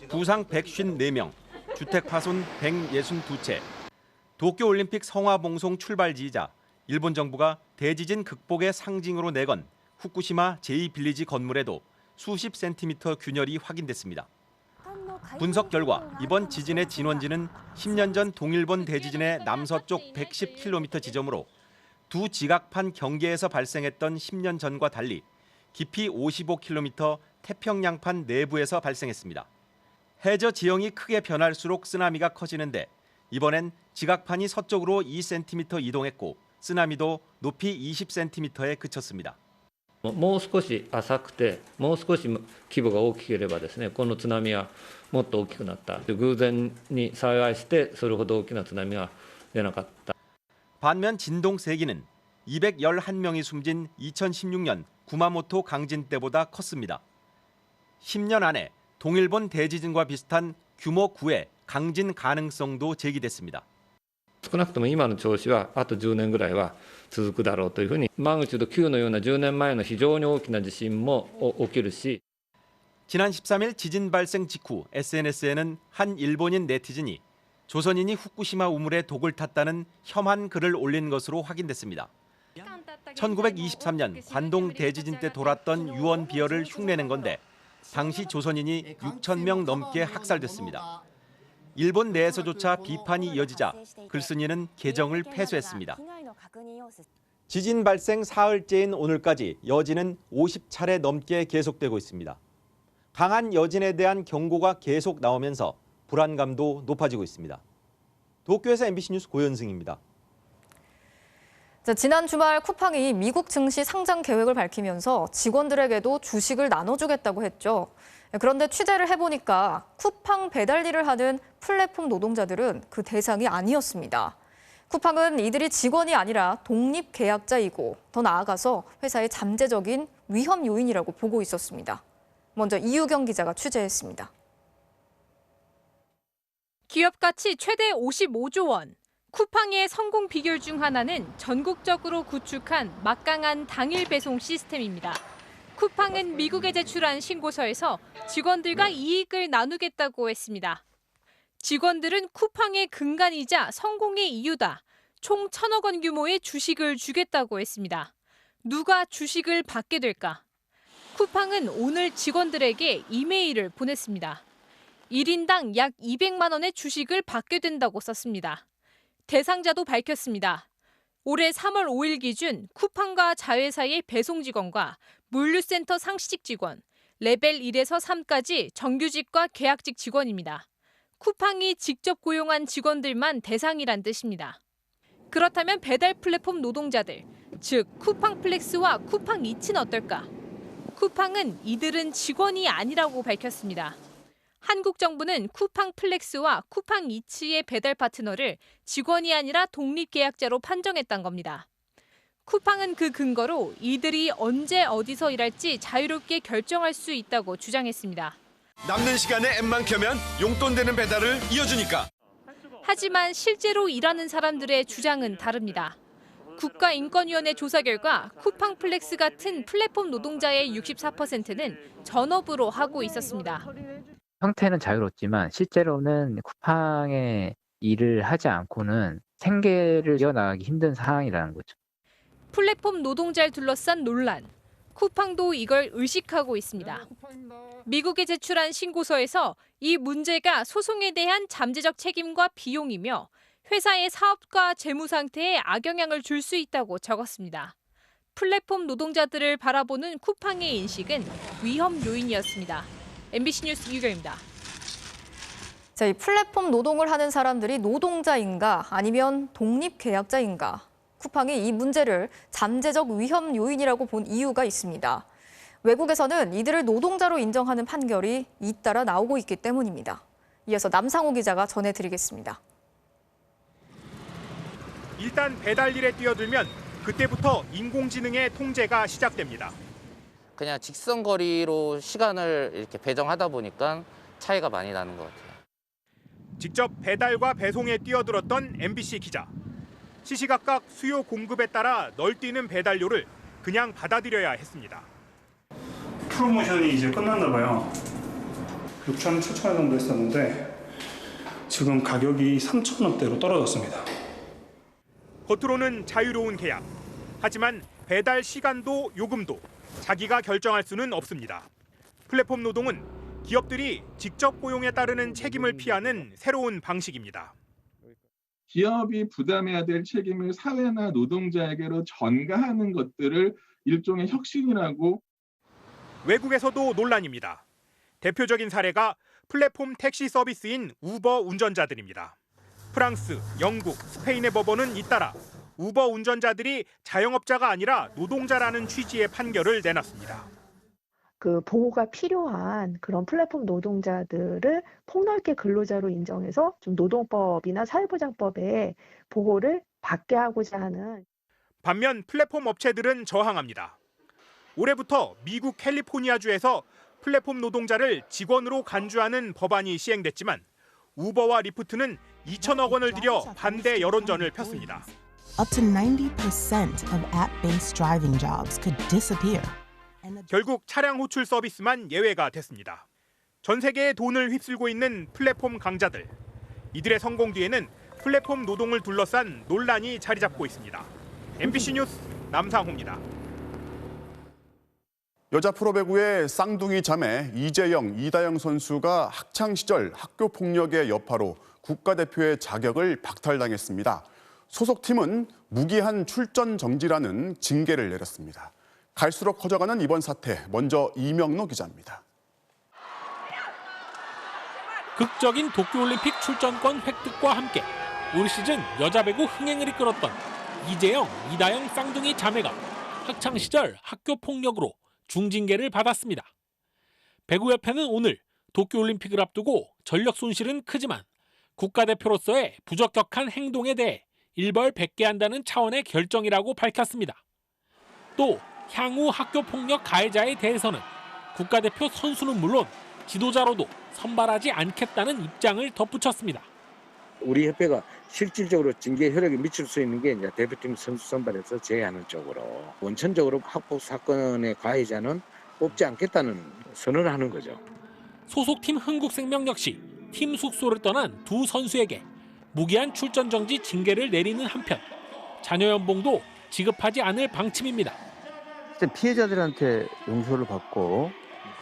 [SPEAKER 6] 부상 154명, 주택 파손 162채. 도쿄올림픽 성화봉송 출발지이자 일본 정부가 대지진 극복의 상징으로 내건 후쿠시마 제2빌리지 건물에도 수십 센티미터 균열이 확인됐습니다. 분석 결과 이번 지진의 진원지는 10년 전 동일본 대지진의 남서쪽 110km 지점으로 두 지각판 경계에서 발생했던 10년 전과 달리 깊이 55km 태평양판 내부에서 발생했습니다. 해저 지형이 크게 변할수록 쓰나미가 커지는데 이번엔 지각판이 서쪽으로 2cm 이동했고 쓰나미도 높이 20cm에 그쳤습니다.
[SPEAKER 8] もう少し浅くてもう少し規模が大きければですねこの津波はもっと大きくなった偶然に幸いしてそれほど大きな津波は出なかった
[SPEAKER 6] 반면 진동 세기는 211명이 숨진 2016년 구마모토 강진 때보다 컸습니다. 10년 안에 동일본 대지진과 비슷한 규모 9의 강진 가능성도 제기됐습니다.
[SPEAKER 8] 少なくとも今の調子はあと10年ぐらいは続くだろうというふうにマグニチュード9のような10年前の非常に大きな地震も起きるし
[SPEAKER 6] 지난 13일 지진 발생 직후 SNS에는 한 일본인 네티즌이 조선인이 후쿠시마 우물에 독을 탔다는 혐한 글을 올린 것으로 확인됐습니다. 1923년 관동 대지진 때 돌았던 유언 비어를 흉내낸 건데 당시 조선인이 6,000명 넘게 학살됐습니다. 일본 내에서조차 비판이 이어지자 글쓴이는 계정을 폐쇄했습니다. 지진 발생 사흘째인 오늘까지 여진은 50차례 넘게 계속되고 있습니다. 강한 여진에 대한 경고가 계속 나오면서 불안감도 높아지고 있습니다. 도쿄에서 MBC 뉴스 고현승입니다.
[SPEAKER 16] 자, 지난 주말 쿠팡이 미국 증시 상장 계획을 밝히면서 직원들에게도 주식을 나눠주겠다고 했죠. 그런데 취재를 해보니까 쿠팡 배달 일을 하는 플랫폼 노동자들은 그 대상이 아니었습니다. 쿠팡은 이들이 직원이 아니라 독립계약자이고 더 나아가서 회사의 잠재적인 위험 요인이라고 보고 있었습니다. 먼저 이유경 기자가 취재했습니다.
[SPEAKER 1] 기업 가치 최대 55조 원. 쿠팡의 성공 비결 중 하나는 전국적으로 구축한 막강한 당일 배송 시스템입니다. 쿠팡은 미국에 제출한 신고서에서 직원들과 이익을 나누겠다고 했습니다. 직원들은 쿠팡의 근간이자 성공의 이유다. 총 1,000억 원 규모의 주식을 주겠다고 했습니다. 누가 주식을 받게 될까? 쿠팡은 오늘 직원들에게 이메일을 보냈습니다. 1인당 약 200만 원의 주식을 받게 된다고 썼습니다. 대상자도 밝혔습니다. 올해 3월 5일 기준 쿠팡과 자회사의 배송 직원과 물류센터 상시직 직원, 레벨 1에서 3까지 정규직과 계약직 직원입니다. 쿠팡이 직접 고용한 직원들만 대상이란 뜻입니다. 그렇다면 배달 플랫폼 노동자들, 즉 쿠팡 플렉스와 쿠팡 이츠는 어떨까? 쿠팡은 이들은 직원이 아니라고 밝혔습니다. 한국 정부는 쿠팡 플렉스와 쿠팡 이츠의 배달 파트너를 직원이 아니라 독립계약자로 판정했던 겁니다. 쿠팡은 그 근거로 이들이 언제 어디서 일할지 자유롭게 결정할 수 있다고 주장했습니다.
[SPEAKER 9] 남는 시간에 앱만 켜면 용돈 되는 배달을 이어주니까.
[SPEAKER 1] 하지만 실제로 일하는 사람들의 주장은 다릅니다. 국가인권위원회 조사 결과 쿠팡 플렉스 같은 플랫폼 노동자의 64%는 전업으로 하고 있었습니다.
[SPEAKER 10] 형태는 자유롭지만 실제로는 쿠팡에 일을 하지 않고는 생계를 이어나가기 힘든 상황이라는 거죠.
[SPEAKER 1] 플랫폼 노동자를 둘러싼 논란. 쿠팡도 이걸 의식하고 있습니다. 미국에 제출한 신고서에서 이 문제가 소송에 대한 잠재적 책임과 비용이며 회사의 사업과 재무 상태에 악영향을 줄 수 있다고 적었습니다. 플랫폼 노동자들을 바라보는 쿠팡의 인식은 위험 요인이었습니다. MBC 뉴스 이유경입니다.
[SPEAKER 16] 자, 이 플랫폼 노동을 하는 사람들이 노동자인가 아니면 독립계약자인가? 쿠팡이 이 문제를 잠재적 위험 요인이라고 본 이유가 있습니다. 외국에서는 이들을 노동자로 인정하는 판결이 잇따라 나오고 있기 때문입니다. 이어서 남상호 기자가 전해드리겠습니다.
[SPEAKER 4] 일단 배달 일에 뛰어들면 그때부터 인공지능의 통제가 시작됩니다.
[SPEAKER 12] 그냥 직선 거리로 시간을 이렇게 배정하다 보니까 차이가 많이 나는 것 같아요.
[SPEAKER 4] 직접 배달과 배송에 뛰어들었던 MBC 기자. 시시각각 수요 공급에 따라 널뛰는 배달료를 그냥 받아들여야 했습니다.
[SPEAKER 13] 프로모션이 이제 끝났나 봐요. 6,000원, 7,000원 정도 했었는데 지금 가격이 3,000원대로 떨어졌습니다.
[SPEAKER 4] 겉으로는 자유로운 계약. 하지만 배달 시간도 요금도 자기가 결정할 수는 없습니다. 플랫폼 노동은 기업들이 직접 고용에 따르는 책임을 피하는 새로운 방식입니다.
[SPEAKER 14] 기업이 부담해야 될 책임을 사회나 노동자에게로 전가하는 것들을 일종의 혁신이라고.
[SPEAKER 4] 외국에서도 논란입니다. 대표적인 사례가 플랫폼 택시 서비스인 우버 운전자들입니다. 프랑스, 영국, 스페인의 법원은 잇따라 우버 운전자들이 자영업자가 아니라 노동자라는 취지의 판결을 내놨습니다.
[SPEAKER 27] 그 보호가 필요한 그런 플랫폼 노동자들을 폭넓게 근로자로 인정해서 좀 노동법이나 사회보장법의 보호를 받게 하고자 하는.
[SPEAKER 4] 반면 플랫폼 업체들은 저항합니다. 올해부터 미국 캘리포니아주에서 플랫폼 노동자를 직원으로 간주하는 법안이 시행됐지만 우버와 리프트는 2천억 원을 들여 반대 여론전을 폈습니다.
[SPEAKER 28] Up to 90% of app-based driving jobs could disappear.
[SPEAKER 4] 결국 차량 호출 서비스만 예외가 됐습니다. 전 세계의 돈을 휩쓸고 있는 플랫폼 강자들. 이들의 성공 뒤에는 플랫폼 노동을 둘러싼 논란이 자리 잡고 있습니다. MBC 뉴스 남상호입니다.
[SPEAKER 29] 여자 프로배구의 쌍둥이 자매 이재영, 이다영 선수가 학창시절 학교 폭력의 여파로 국가대표의 자격을 박탈당했습니다. 소속팀은 무기한 출전 정지라는 징계를 내렸습니다. 갈수록 커져가는 이번 사태, 먼저 이명노 기자입니다.
[SPEAKER 17] 극적인 도쿄올림픽 출전권 획득과 함께 올 시즌 여자 배구 흥행을 이끌었던 이재영, 이다영 쌍둥이 자매가 학창 시절 학교 폭력으로 중징계를 받았습니다. 배구협회는 오늘 도쿄올림픽을 앞두고 전력 손실은 크지만 국가대표로서의 부적격한 행동에 대해 일벌백계한다는 차원의 결정이라고 밝혔습니다. 또 향후 학교 폭력 가해자에 대해서는 국가대표 선수는 물론 지도자로도 선발하지 않겠다는 입장을 덧붙였습니다.
[SPEAKER 11] 우리 협회가 실질적으로 징계 효력이 미칠 수 있는 게 이제 대표팀 선수 선발에서 제외하는 쪽으로 원천적으로 학폭 사건의 가해자는 뽑지 않겠다는 선언을 하는 거죠.
[SPEAKER 17] 소속팀 흥국생명 역시 팀 숙소를 떠난 두 선수에게 무기한 출전 정지 징계를 내리는 한편 자녀 연봉도 지급하지 않을 방침입니다.
[SPEAKER 15] 피해자들한테 용서를 받고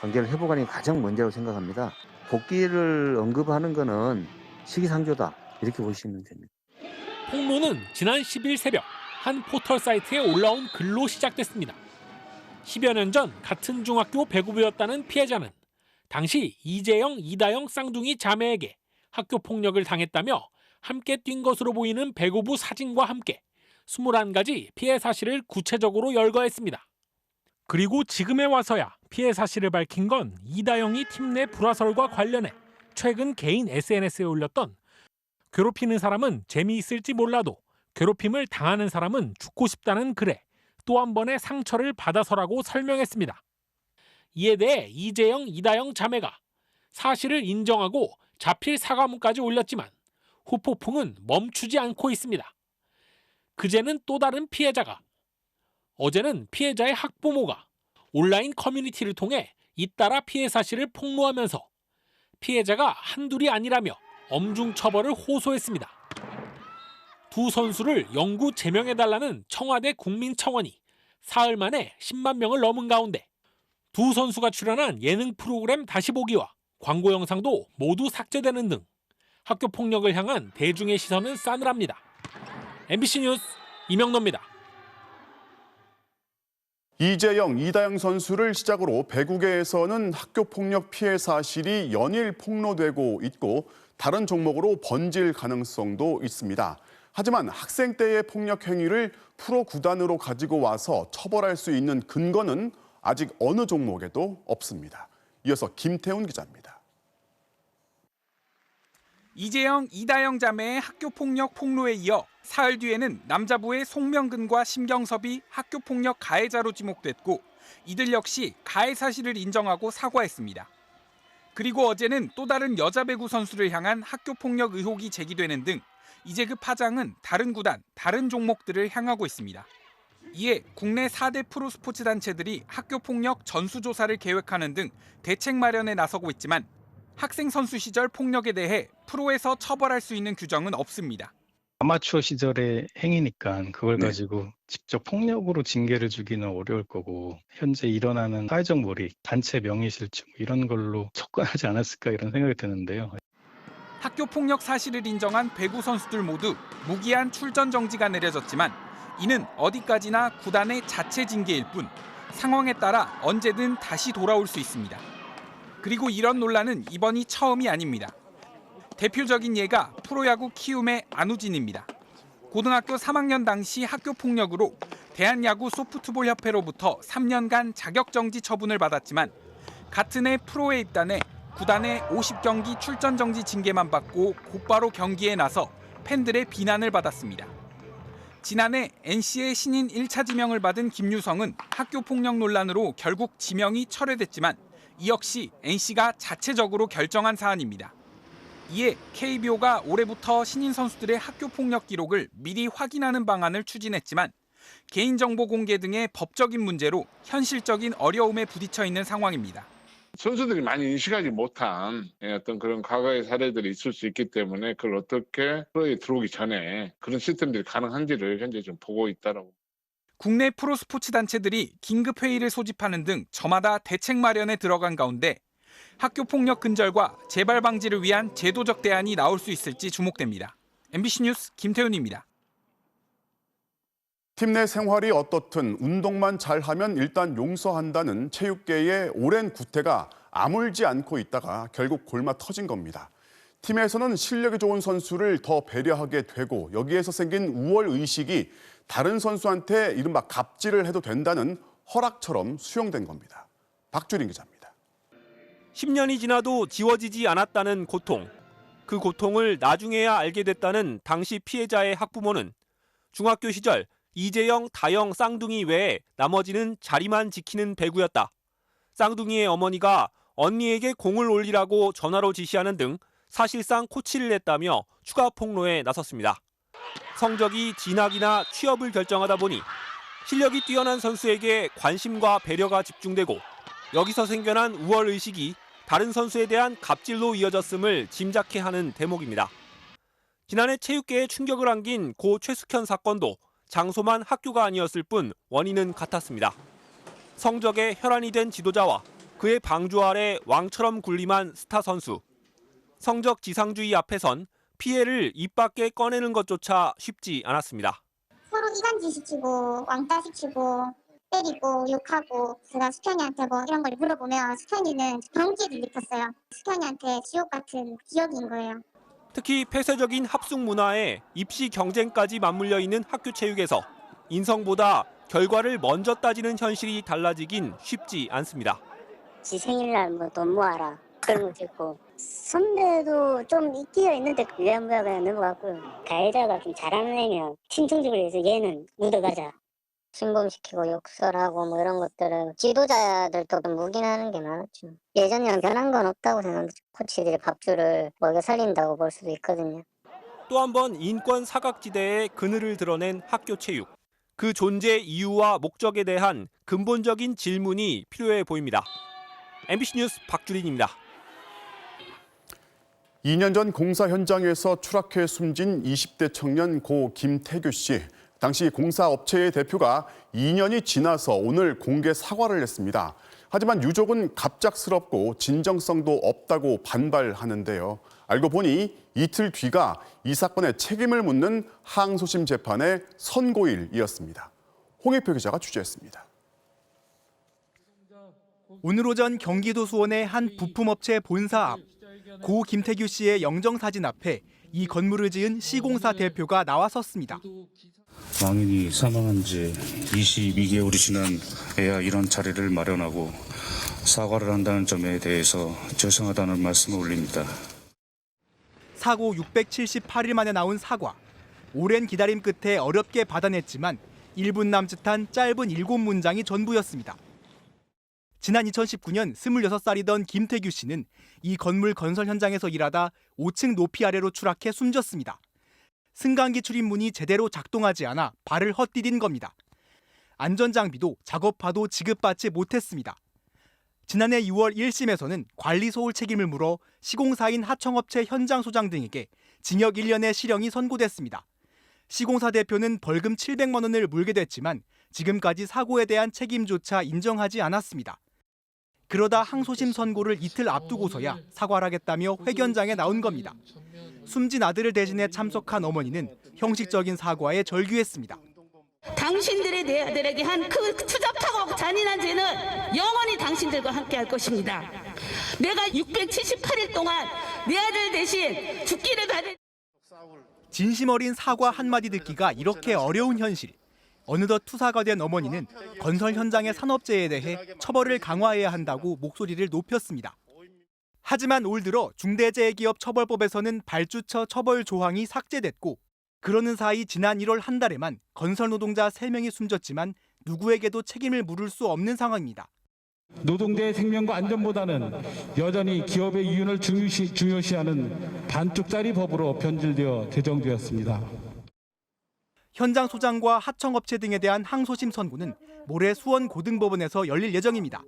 [SPEAKER 15] 관계를 회복하는 게 가장 먼저라고 생각합니다. 복귀를 언급하는 거는 시기상조다 이렇게 보시면 됩니다.
[SPEAKER 17] 폭로는 지난 10일 새벽 한 포털 사이트에 올라온 글로 시작됐습니다. 10여 년 전 같은 중학교 배구부였다는 피해자는 당시 이재영, 이다영 쌍둥이 자매에게 학교 폭력을 당했다며 함께 뛴 것으로 보이는 배구부 사진과 함께 21가지 피해 사실을 구체적으로 열거했습니다. 그리고 지금에 와서야 피해 사실을 밝힌 건 이다영이 팀 내 불화설과 관련해 최근 개인 SNS에 올렸던 괴롭히는 사람은 재미있을지 몰라도 괴롭힘을 당하는 사람은 죽고 싶다는 글에 또 한 번의 상처를 받아서라고 설명했습니다. 이에 대해 이재영, 이다영 자매가 사실을 인정하고 자필 사과문까지 올렸지만 후폭풍은 멈추지 않고 있습니다. 그제는 또 다른 피해자가, 어제는 피해자의 학부모가 온라인 커뮤니티를 통해 잇따라 피해 사실을 폭로하면서 피해자가 한둘이 아니라며 엄중 처벌을 호소했습니다. 두 선수를 영구 제명해달라는 청와대 국민청원이 사흘 만에 10만 명을 넘은 가운데 두 선수가 출연한 예능 프로그램 다시 보기와 광고 영상도 모두 삭제되는 등 학교 폭력을 향한 대중의 시선은 싸늘합니다. MBC 뉴스 이명노입니다.
[SPEAKER 29] 이재영, 이다영 선수를 시작으로 배구계에서는 학교폭력 피해 사실이 연일 폭로되고 있고 다른 종목으로 번질 가능성도 있습니다. 하지만 학생 때의 폭력 행위를 프로 구단으로 가지고 와서 처벌할 수 있는 근거는 아직 어느 종목에도 없습니다. 이어서 김태훈 기자입니다.
[SPEAKER 18] 이재영, 이다영 자매의 학교폭력 폭로에 이어 사흘 뒤에는 남자부의 송명근과 심경섭이 학교폭력 가해자로 지목됐고 이들 역시 가해 사실을 인정하고 사과했습니다. 그리고 어제는 또 다른 여자 배구 선수를 향한 학교폭력 의혹이 제기되는 등 이제 그 파장은 다른 구단, 다른 종목들을 향하고 있습니다. 이에 국내 4대 프로스포츠 단체들이 학교폭력 전수조사를 계획하는 등 대책 마련에 나서고 있지만 학생 선수 시절 폭력에 대해 프로에서 처벌할 수 있는 규정은 없습니다.
[SPEAKER 20] 아마추어 시절의 행위니까 그걸 가지고 직접 폭력으로 징계를 주기는 어려울 거고 현재 일어나는 사회적 몰입, 단체 명예실추 이런 걸로 접근하지 않았을까 이런 생각이 드는데요.
[SPEAKER 18] 학교폭력 사실을 인정한 배구 선수들 모두 무기한 출전 정지가 내려졌지만 이는 어디까지나 구단의 자체 징계일 뿐 상황에 따라 언제든 다시 돌아올 수 있습니다. 그리고 이런 논란은 이번이 처음이 아닙니다. 대표적인 예가 프로야구 키움의 안우진입니다. 고등학교 3학년 당시 학교폭력으로 대한야구 소프트볼협회로부터 3년간 자격정지 처분을 받았지만 같은 해 프로에 입단해 구단의 50경기 출전 정지 징계만 받고 곧바로 경기에 나서 팬들의 비난을 받았습니다. 지난해 NC의 신인 1차 지명을 받은 김유성은 학교폭력 논란으로 결국 지명이 철회됐지만 이 역시 NC가 자체적으로 결정한 사안입니다. 이에 KBO가 올해부터 신인 선수들의 학교폭력 기록을 미리 확인하는 방안을 추진했지만 개인정보 공개 등의 법적인 문제로 현실적인 어려움에 부딪혀 있는 상황입니다.
[SPEAKER 21] 선수들이 많이 인식하지 못한 어떤 그런 과거의 사례들이 있을 수 있기 때문에 그걸 어떻게 프로에 들어오기 전에 그런 시스템들이 가능한지를 현재 좀 보고 있다라고.
[SPEAKER 18] 국내 프로스포츠 단체들이 긴급 회의를 소집하는 등 저마다 대책 마련에 들어간 가운데 학교폭력 근절과 재발 방지를 위한 제도적 대안이 나올 수 있을지 주목됩니다. MBC 뉴스 김태훈입니다.
[SPEAKER 29] 팀 내 생활이 어떻든 운동만 잘하면 일단 용서한다는 체육계의 오랜 구태가 아물지 않고 있다가 결국 골마 터진 겁니다. 팀에서는 실력이 좋은 선수를 더 배려하게 되고 여기에서 생긴 우월 의식이 다른 선수한테 이른바 갑질을 해도 된다는 허락처럼 수용된 겁니다. 박주린 기자입니다.
[SPEAKER 17] 10년이 지나도 지워지지 않았다는 고통. 그 고통을 나중에야 알게 됐다는 당시 피해자의 학부모는 중학교 시절 이재영, 다영, 쌍둥이 외에 나머지는 자리만 지키는 배구였다. 쌍둥이의 어머니가 언니에게 공을 올리라고 전화로 지시하는 등 사실상 코치를 했다며 추가 폭로에 나섰습니다. 성적이 진학이나 취업을 결정하다 보니 실력이 뛰어난 선수에게 관심과 배려가 집중되고 여기서 생겨난 우월 의식이 다른 선수에 대한 갑질로 이어졌음을 짐작케 하는 대목입니다. 지난해 체육계에 충격을 안긴 고 최숙현 사건도 장소만 학교가 아니었을 뿐 원인은 같았습니다. 성적에 혈안이 된 지도자와 그의 방주 아래 왕처럼 군림한 스타 선수. 성적 지상주의 앞에선 피해를 입 밖에 꺼내는 것조차 쉽지 않았습니다.
[SPEAKER 2] 서로 이간질 시키고 왕따 시키고 때리고 욕하고 제가 숙현이한테 뭐 이런 걸 물어보면 숙현이는 경기를 일으켰어요. 숙현이한테 지옥 같은 기억인 거예요.
[SPEAKER 17] 특히 폐쇄적인 합숙 문화에 입시 경쟁까지 맞물려 있는 학교 체육에서 인성보다 결과를 먼저 따지는 현실이 달라지긴 쉽지 않습니다.
[SPEAKER 3] 지 생일날 뭐 돈 모아라 그런 것도 있고 선배도 좀 인기가 있는데 위안부가 그냥 넘어갔고 가해자가 좀 잘하는 애면 친척집을 위해서 얘는 묻어가자 신범시키고 욕설하고 뭐 이런 것들을 지도자들도 좀 묵인하는 게 많았죠. 예전이랑 변한 건 없다고 생각합니다. 코치들이 밥줄을 먹여 살린다고 볼 수도 있거든요.
[SPEAKER 17] 또 한 번 인권 사각지대의 그늘을 드러낸 학교 체육. 그 존재 이유와 목적에 대한 근본적인 질문이 필요해 보입니다. MBC 뉴스 박주린입니다.
[SPEAKER 29] 2년 전 공사 현장에서 추락해 숨진 20대 청년 고 김태규 씨. 당시 공사 업체의 대표가 2년이 지나서 오늘 공개 사과를 했습니다. 하지만 유족은 갑작스럽고 진정성도 없다고 반발하는데요. 알고 보니 이틀 뒤가 이 사건의 책임을 묻는 항소심 재판의 선고일이었습니다. 홍익표 기자가 취재했습니다.
[SPEAKER 5] 오늘 오전 경기도 수원의 한 부품업체 본사 앞, 고 김태규 씨의 영정사진 앞에 이 건물을 지은 시공사 대표가 나와섰습니다.
[SPEAKER 19] 왕인이 사망한 지 22개월이 지난 애야 이런 자리를 마련하고 사과를 한다는 점에 대해서 죄송하다는 말씀을 올립니다.
[SPEAKER 5] 사고 678일 만에 나온 사과. 오랜 기다림 끝에 어렵게 받아냈지만 1분 남짓한 짧은 7문장이 전부였습니다. 지난 2019년 26살이던 김태규 씨는 이 건물 건설 현장에서 일하다 5층 높이 아래로 추락해 숨졌습니다. 승강기 출입문이 제대로 작동하지 않아 발을 헛디딘 겁니다. 안전장비도 작업화도 지급받지 못했습니다. 지난해 6월 1심에서는 관리 소홀 책임을 물어 시공사인 하청업체 현장 소장 등에게 징역 1년의 실형이 선고됐습니다. 시공사 대표는 벌금 700만 원을 물게 됐지만 지금까지 사고에 대한 책임조차 인정하지 않았습니다. 그러다 항소심 선고를 이틀 앞두고서야 사과를 하겠다며 회견장에 나온 겁니다. 숨진 아들을 대신해 참석한 어머니는 형식적인 사과에 절규했습니다.
[SPEAKER 22] 당신들이 내 아들에게 한 그 추잡하고 잔인한 죄는 영원히 당신들과 함께 할 것입니다. 내가 678일 동안 내 아들 대신 죽기를 바래.
[SPEAKER 5] 진심 어린 사과 한마디 듣기가 이렇게 어려운 현실. 어느덧 투사가 된 어머니는 건설 현장의 산업재해에 대해 처벌을 강화해야 한다고 목소리를 높였습니다. 하지만 올 들어 중대재해기업처벌법에서는 발주처 처벌 조항이 삭제됐고 그러는 사이 지난 1월 한 달에만 건설 노동자 3명이 숨졌지만 누구에게도 책임을 물을 수 없는 상황입니다.
[SPEAKER 23] 노동자의 생명과 안전보다는 여전히 기업의 이윤을 중요시하는 반쪽짜리 법으로 변질되어 제정되었습니다.
[SPEAKER 5] 현장 소장과 하청업체 등에 대한 항소심 선고는 모레 수원 고등법원에서 열릴 예정입니다.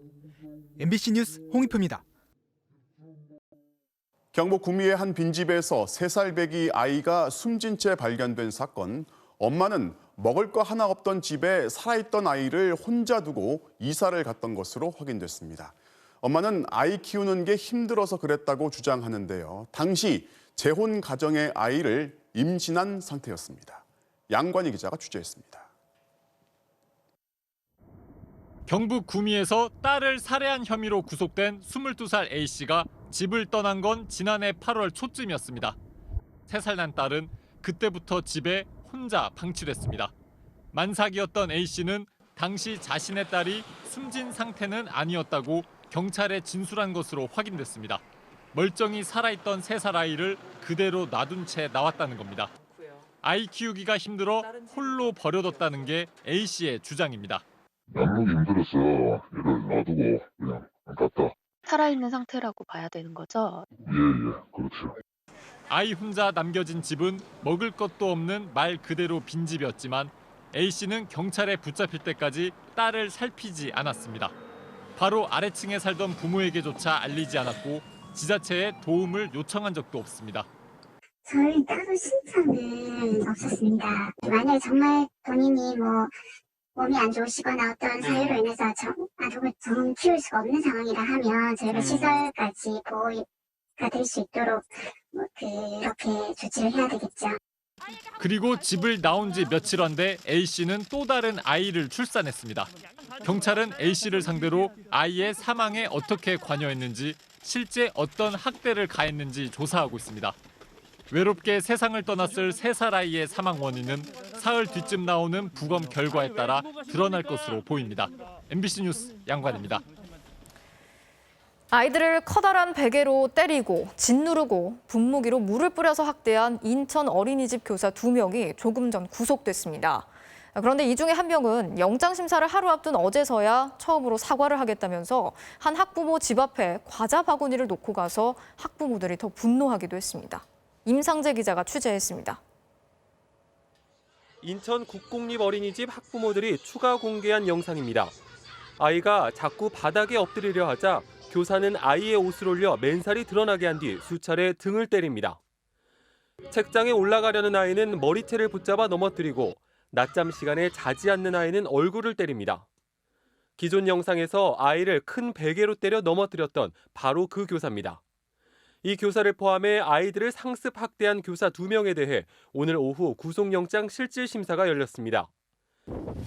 [SPEAKER 5] MBC 뉴스 홍익표입니다.
[SPEAKER 29] 경북 구미의 한 빈집에서 3살 배기 아이가 숨진 채 발견된 사건. 엄마는 먹을 거 하나 없던 집에 살아있던 아이를 혼자 두고 이사를 갔던 것으로 확인됐습니다. 엄마는 아이 키우는 게 힘들어서 그랬다고 주장하는데요. 당시 재혼 가정의 아이를 임신한 상태였습니다. 양관희 기자가 취재했습니다.
[SPEAKER 1] 경북 구미에서 딸을 살해한 혐의로 구속된 22살 A씨가 집을 떠난 건 지난해 8월 초쯤이었습니다. 3살 난 딸은 그때부터 집에 혼자 방치됐습니다. 만삭이었던 A씨는 당시 자신의 딸이 숨진 상태는 아니었다고 경찰에 진술한 것으로 확인됐습니다. 멀쩡히 살아있던 3살 아이를 그대로 놔둔 채 나왔다는 겁니다. 아이 키우기가 힘들어 홀로 버려뒀다는 게 A씨의 주장입니다.
[SPEAKER 6] 양육이 힘들었어. 얘를 놔두고 그냥 갔다.
[SPEAKER 7] 살아있는 상태라고 봐야 되는 거죠?
[SPEAKER 6] 예, 그렇죠.
[SPEAKER 1] 아이 혼자 남겨진 집은 먹을 것도 없는 말 그대로 빈집이었지만 A씨는 경찰에 붙잡힐 때까지 딸을 살피지 않았습니다. 바로 아래층에 살던 부모에게조차 알리지 않았고 지자체에 도움을 요청한 적도 없습니다.
[SPEAKER 2] 저희 따로 신청은 없었습니다. 만약에 정말 본인이 몸이 안 좋으시거나 어떤 사유로 인해서 아동을 정 키울 수가 없는 상황이라 하면 저희가 시설까지 보호가 될 수 있도록 그렇게 조치를 해야 되겠죠.
[SPEAKER 1] 그리고 집을 나온 지 며칠 안 돼 A씨는 또 다른 아이를 출산했습니다. 경찰은 A씨를 상대로 아이의 사망에 어떻게 관여했는지, 실제 어떤 학대를 가했는지 조사하고 있습니다. 외롭게 세상을 떠났을 3살 아이의 사망 원인은 사흘 뒤쯤 나오는 부검 결과에 따라 드러날 것으로 보입니다. MBC 뉴스 양관입니다.
[SPEAKER 16] 아이들을 커다란 베개로 때리고 짓누르고 분무기로 물을 뿌려서 학대한 인천 어린이집 교사 2명이 조금 전 구속됐습니다. 그런데 이 중에 한 명은 영장심사를 하루 앞둔 어제서야 처음으로 사과를 하겠다면서 한 학부모 집 앞에 과자 바구니를 놓고 가서 학부모들이 더 분노하기도 했습니다. 임상재 기자가 취재했습니다.
[SPEAKER 8] 인천 국공립 어린이집 학부모들이 추가 공개한 영상입니다. 아이가 자꾸 바닥에 엎드리려 하자 교사는 아이의 옷을 올려 맨살이 드러나게 한 뒤 수차례 등을 때립니다. 책장에 올라가려는 아이는 머리채를 붙잡아 넘어뜨리고 낮잠 시간에 자지 않는 아이는 얼굴을 때립니다. 기존 영상에서 아이를 큰 베개로 때려 넘어뜨렸던 바로 그 교사입니다. 이 교사를 포함해 아이들을 상습 학대한 교사 2명에 대해 오늘 오후 구속영장 실질심사가 열렸습니다.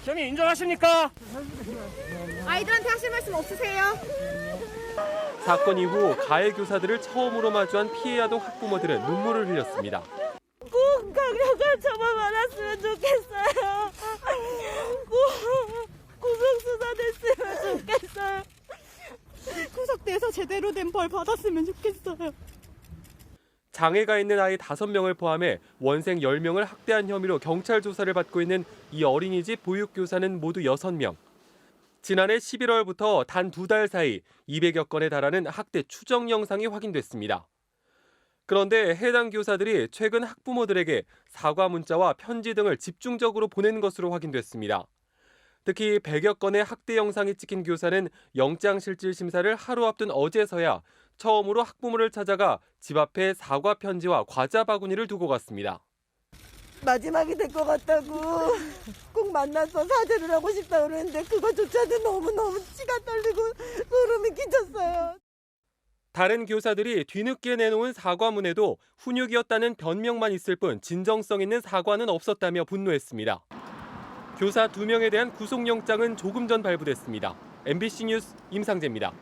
[SPEAKER 9] 시험이 인정하십니까?
[SPEAKER 10] 아이들한테 하실 말씀 없으세요?
[SPEAKER 8] 사건 이후 가해 교사들을 처음으로 마주한 피해 아동 학부모들은 눈물을 흘렸습니다.
[SPEAKER 10] 꼭 강력한 처벌 받았으면 좋겠어요. 꼭 구속수사 됐으면 좋겠어요. 구속돼서 제대로 된 벌 받았으면 좋겠어요.
[SPEAKER 8] 장애가 있는 아이 5명을 포함해 원생 10명을 학대한 혐의로 경찰 조사를 받고 있는 이 어린이집 보육교사는 모두 6명. 지난해 11월부터 단 2달 사이 200여 건에 달하는 학대 추정 영상이 확인됐습니다. 그런데 해당 교사들이 최근 학부모들에게 사과 문자와 편지 등을 집중적으로 보낸 것으로 확인됐습니다. 특히 100여 건의 학대 영상이 찍힌 교사는 영장실질심사를 하루 앞둔 어제서야 처음으로 학부모를 찾아가 집 앞에 사과 편지와 과자 바구니를 두고 갔습니다.
[SPEAKER 10] 마지막이 될 것 같다고 꼭 만나서 사죄를 하고 싶다고 그랬는데 그거조차도 너무너무 치가 떨리고 소름이 끼쳤어요.
[SPEAKER 8] 다른 교사들이 뒤늦게 내놓은 사과문에도 훈육이었다는 변명만 있을 뿐 진정성 있는 사과는 없었다며 분노했습니다. 교사 2명에 대한 구속영장은 조금 전 발부됐습니다. MBC 뉴스 임상재입니다.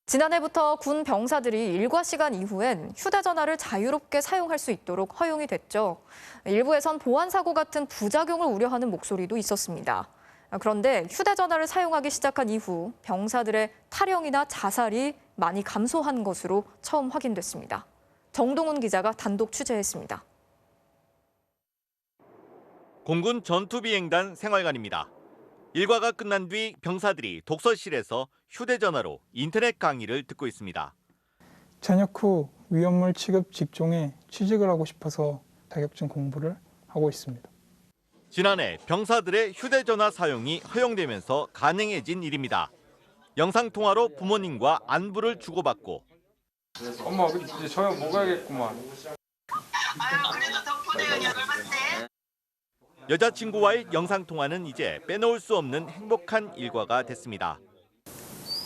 [SPEAKER 16] 지난해부터 군 병사들이 일과 시간 이후엔 휴대전화를 자유롭게 사용할 수 있도록 허용이 됐죠. 일부에선 보안 사고 같은 부작용을 우려하는 목소리도 있었습니다. 그런데 휴대전화를 사용하기 시작한 이후 병사들의 탈영이나 자살이 많이 감소한 것으로 처음 확인됐습니다. 정동훈 기자가 단독 취재했습니다.
[SPEAKER 24] 공군 전투비행단 생활관입니다. 일과가 끝난 뒤 병사들이 독서실에서 휴대전화로 인터넷 강의를 듣고 있습니다.
[SPEAKER 25] 전역 후 위험물 취급 직종에 취직을 하고 싶어서 자격증 공부를 하고 있습니다.
[SPEAKER 24] 지난해 병사들의 휴대전화 사용이 허용되면서 가능해진 일입니다. 영상통화로 부모님과 안부를 주고받고
[SPEAKER 26] 엄마 이제 저녁 먹어야겠구만.
[SPEAKER 24] 여자친구와의 영상통화는 이제 빼놓을 수 없는 행복한 일과가 됐습니다.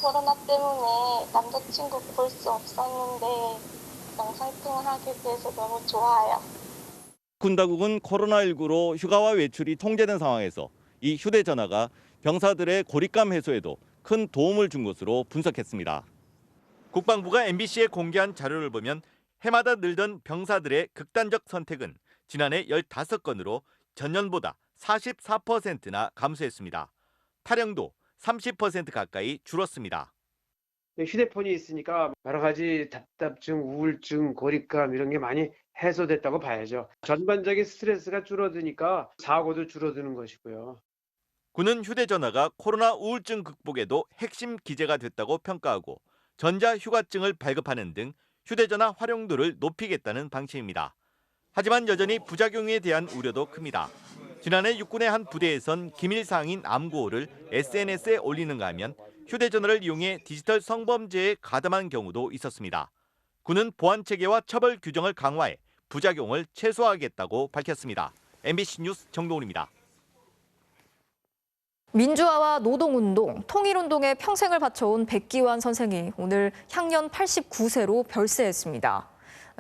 [SPEAKER 30] 코로나 때문에 남자친구 볼 수 없었는데 영상통화하게 돼서 너무 좋아요.
[SPEAKER 24] 군 당국은 코로나19로 휴가와 외출이 통제된 상황에서 이 휴대전화가 병사들의 고립감 해소에도 큰 도움을 준 것으로 분석했습니다. 국방부가 MBC에 공개한 자료를 보면 해마다 늘던 병사들의 극단적 선택은 지난해 15건으로 전년보다 44%나 감소했습니다. 탈영도 30% 가까이 줄었습니다.
[SPEAKER 4] 휴대폰이 있으니까 여러 가지 답답증, 우울증, 고립감 이런 게 많이 해소됐다고 봐야죠. 전반적인 스트레스가 줄어드니까 사고도 줄어드는 것이고요.
[SPEAKER 24] 군은 휴대전화가 코로나 우울증 극복에도 핵심 기제가 됐다고 평가하고 전자휴가증을 발급하는 등 휴대전화 활용도를 높이겠다는 방침입니다. 하지만 여전히 부작용에 대한 우려도 큽니다. 지난해 육군의 한 부대에선 기밀 사항인 암구호를 SNS에 올리는가 하면 휴대전화를 이용해 디지털 성범죄에 가담한 경우도 있었습니다. 군은 보안 체계와 처벌 규정을 강화해 부작용을 최소화하겠다고 밝혔습니다. MBC 뉴스 정동훈입니다.
[SPEAKER 16] 민주화와 노동운동, 통일운동에 평생을 바쳐온 백기환 선생이 오늘 향년 89세로 별세했습니다.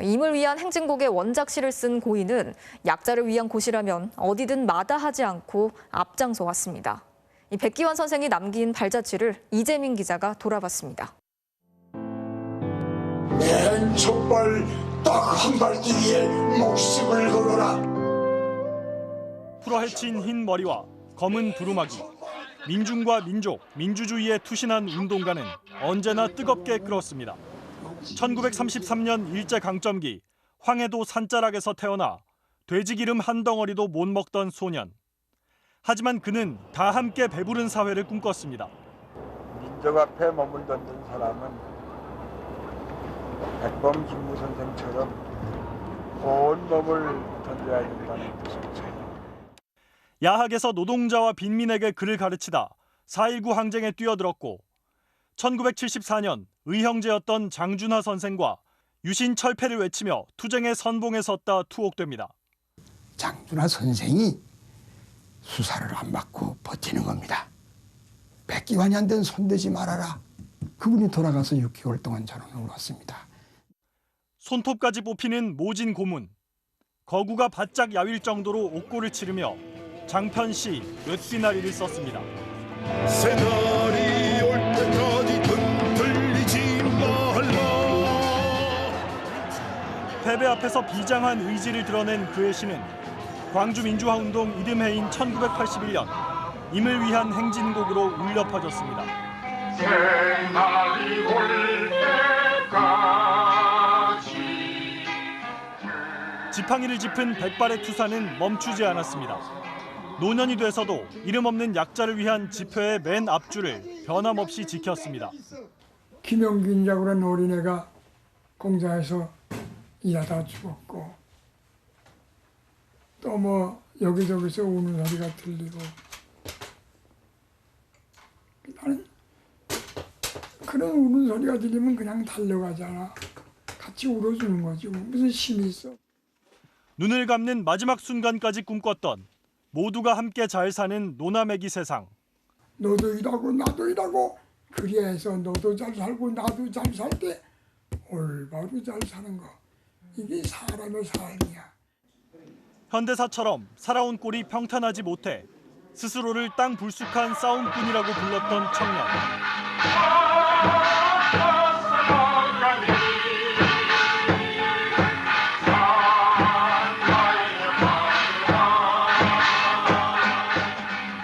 [SPEAKER 16] 임을 위한 행진곡의 원작시를 쓴 고인은 약자를 위한 곳이라면 어디든 마다하지 않고 앞장서 왔습니다. 이 백기환 선생이 남긴 발자취를 이재민 기자가 돌아봤습니다.
[SPEAKER 11] 맨 첫발 딱 한 발 뒤에 목숨을 걸어라.
[SPEAKER 12] 풀어헤친 흰 머리와 검은 두루마기. 민중과 민족, 민주주의에 투신한 운동가는 언제나 뜨겁게 끓었습니다. 1933년 일제강점기 황해도 산자락에서 태어나 돼지기름 한 덩어리도 못 먹던 소년. 하지만 그는 다 함께 배부른 사회를 꿈꿨습니다.
[SPEAKER 13] 민족 앞에 몸을 던진 사람은 백범 김무 선생처럼 온 몸을 던져야 된다는 뜻이죠.
[SPEAKER 12] 야학에서 노동자와 빈민에게 글을 가르치다 4.19 항쟁에 뛰어들었고 1974년 의형제였던 장준하 선생과 유신 철폐를 외치며 투쟁의 선봉에 섰다 투옥됩니다.
[SPEAKER 11] 장준하 선생이 수사를 안 받고 버티는 겁니다. 백기환이한테는 손대지 말아라. 그분이 돌아가서 6개월 동안 저는 울었습니다.
[SPEAKER 12] 손톱까지 뽑히는 모진 고문. 거구가 바짝 야윌 정도로 옥고를 치르며 장편시 옅비나리를 썼습니다.
[SPEAKER 11] 새날이 올 때까지 등 들리지 말라.
[SPEAKER 12] 패배 앞에서 비장한 의지를 드러낸 그의 시는 광주민주화운동 이듬해인 1981년 임을 위한 행진곡으로 울려 퍼졌습니다.
[SPEAKER 11] 새날이 올 때까지.
[SPEAKER 12] 지팡이를 짚은 백발의 투사는 멈추지 않았습니다. 노년이 돼서도 이름 없는 약자를 위한 지표의 맨 앞줄을 변함없이 지켰습니다.
[SPEAKER 11] 김용균이라고 하는 어린애가 공장에서 일하다 죽었고 또 뭐 여기저기서 우는 소리가 들리고 나는 그런 우는 소리가 들리면 그냥 달려가잖아. 같이 울어주는 거지. 무슨 힘이 있어.
[SPEAKER 12] 눈을 감는 마지막 순간까지 꿈꿨던 모두가 함께 잘 사는 노나매기 세상.
[SPEAKER 11] 너도 일하고 나도 일하고 그래야 해서 너도 잘 살고 나도 잘 살 때 올바로 잘 사는 거. 이게 사람의 삶이야.
[SPEAKER 12] 현대사처럼 살아온 꼴이 평탄하지 못해 스스로를 땅 불쑥한 싸움꾼이라고 불렀던 청년.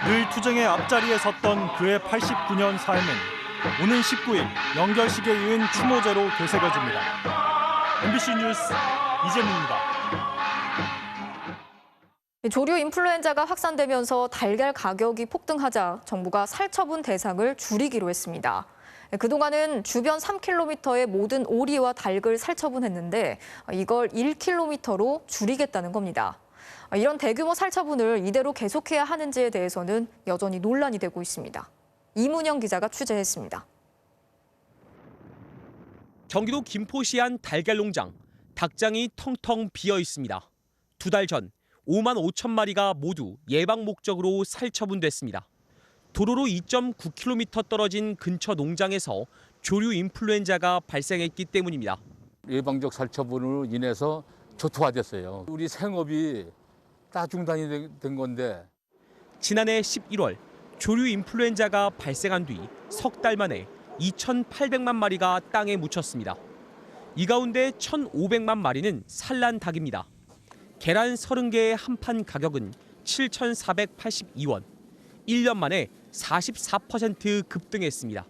[SPEAKER 12] 늘 투쟁의 앞자리에 섰던 그의 89년 삶은 오는 19일 연결식에 이은 추모제로 되새겨집니다. MBC 뉴스 이재민입니다.
[SPEAKER 16] 조류 인플루엔자가 확산되면서 달걀 가격이 폭등하자 정부가 살처분 대상을 줄이기로 했습니다. 그동안은 주변 3km의 모든 오리와 닭을 살처분했는데 이걸 1km로 줄이겠다는 겁니다. 이런 대규모 살처분을 이대로 계속해야 하는지에 대해서는 여전히 논란이 되고 있습니다. 이문영 기자가 취재했습니다.
[SPEAKER 14] 경기도 김포시 한 달걀 농장, 닭장이 텅텅 비어 있습니다. 2달 전 5만 5천 마리가 모두 예방 목적으로 살처분됐습니다. 도로로 2.9km 떨어진 근처 농장에서 조류 인플루엔자가 발생했기 때문입니다.
[SPEAKER 15] 예방적 살처분으로 인해서 초토화됐어요. 우리 생업이 다 중단이 된 건데.
[SPEAKER 14] 지난해 11월 조류 인플루엔자가 발생한 뒤 석 달 만에 2,800만 마리가 땅에 묻혔습니다. 이 가운데 1,500만 마리는 산란 닭입니다. 계란 30개의 한 판 가격은 7,482원. 1년 만에 44% 급등했습니다.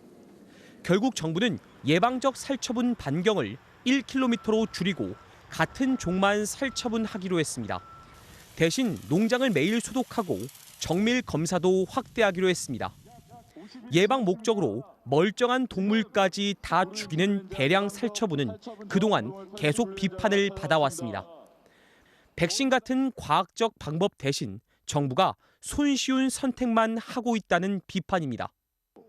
[SPEAKER 14] 결국 정부는 예방적 살처분 반경을 1km로 줄이고 같은 종만 살처분하기로 했습니다. 대신 농장을 매일 소독하고 정밀 검사도 확대하기로 했습니다. 예방 목적으로 멀쩡한 동물까지 다 죽이는 대량 살처분은 그동안 계속 비판을 받아왔습니다. 백신 같은 과학적 방법 대신 정부가 손쉬운 선택만 하고 있다는 비판입니다.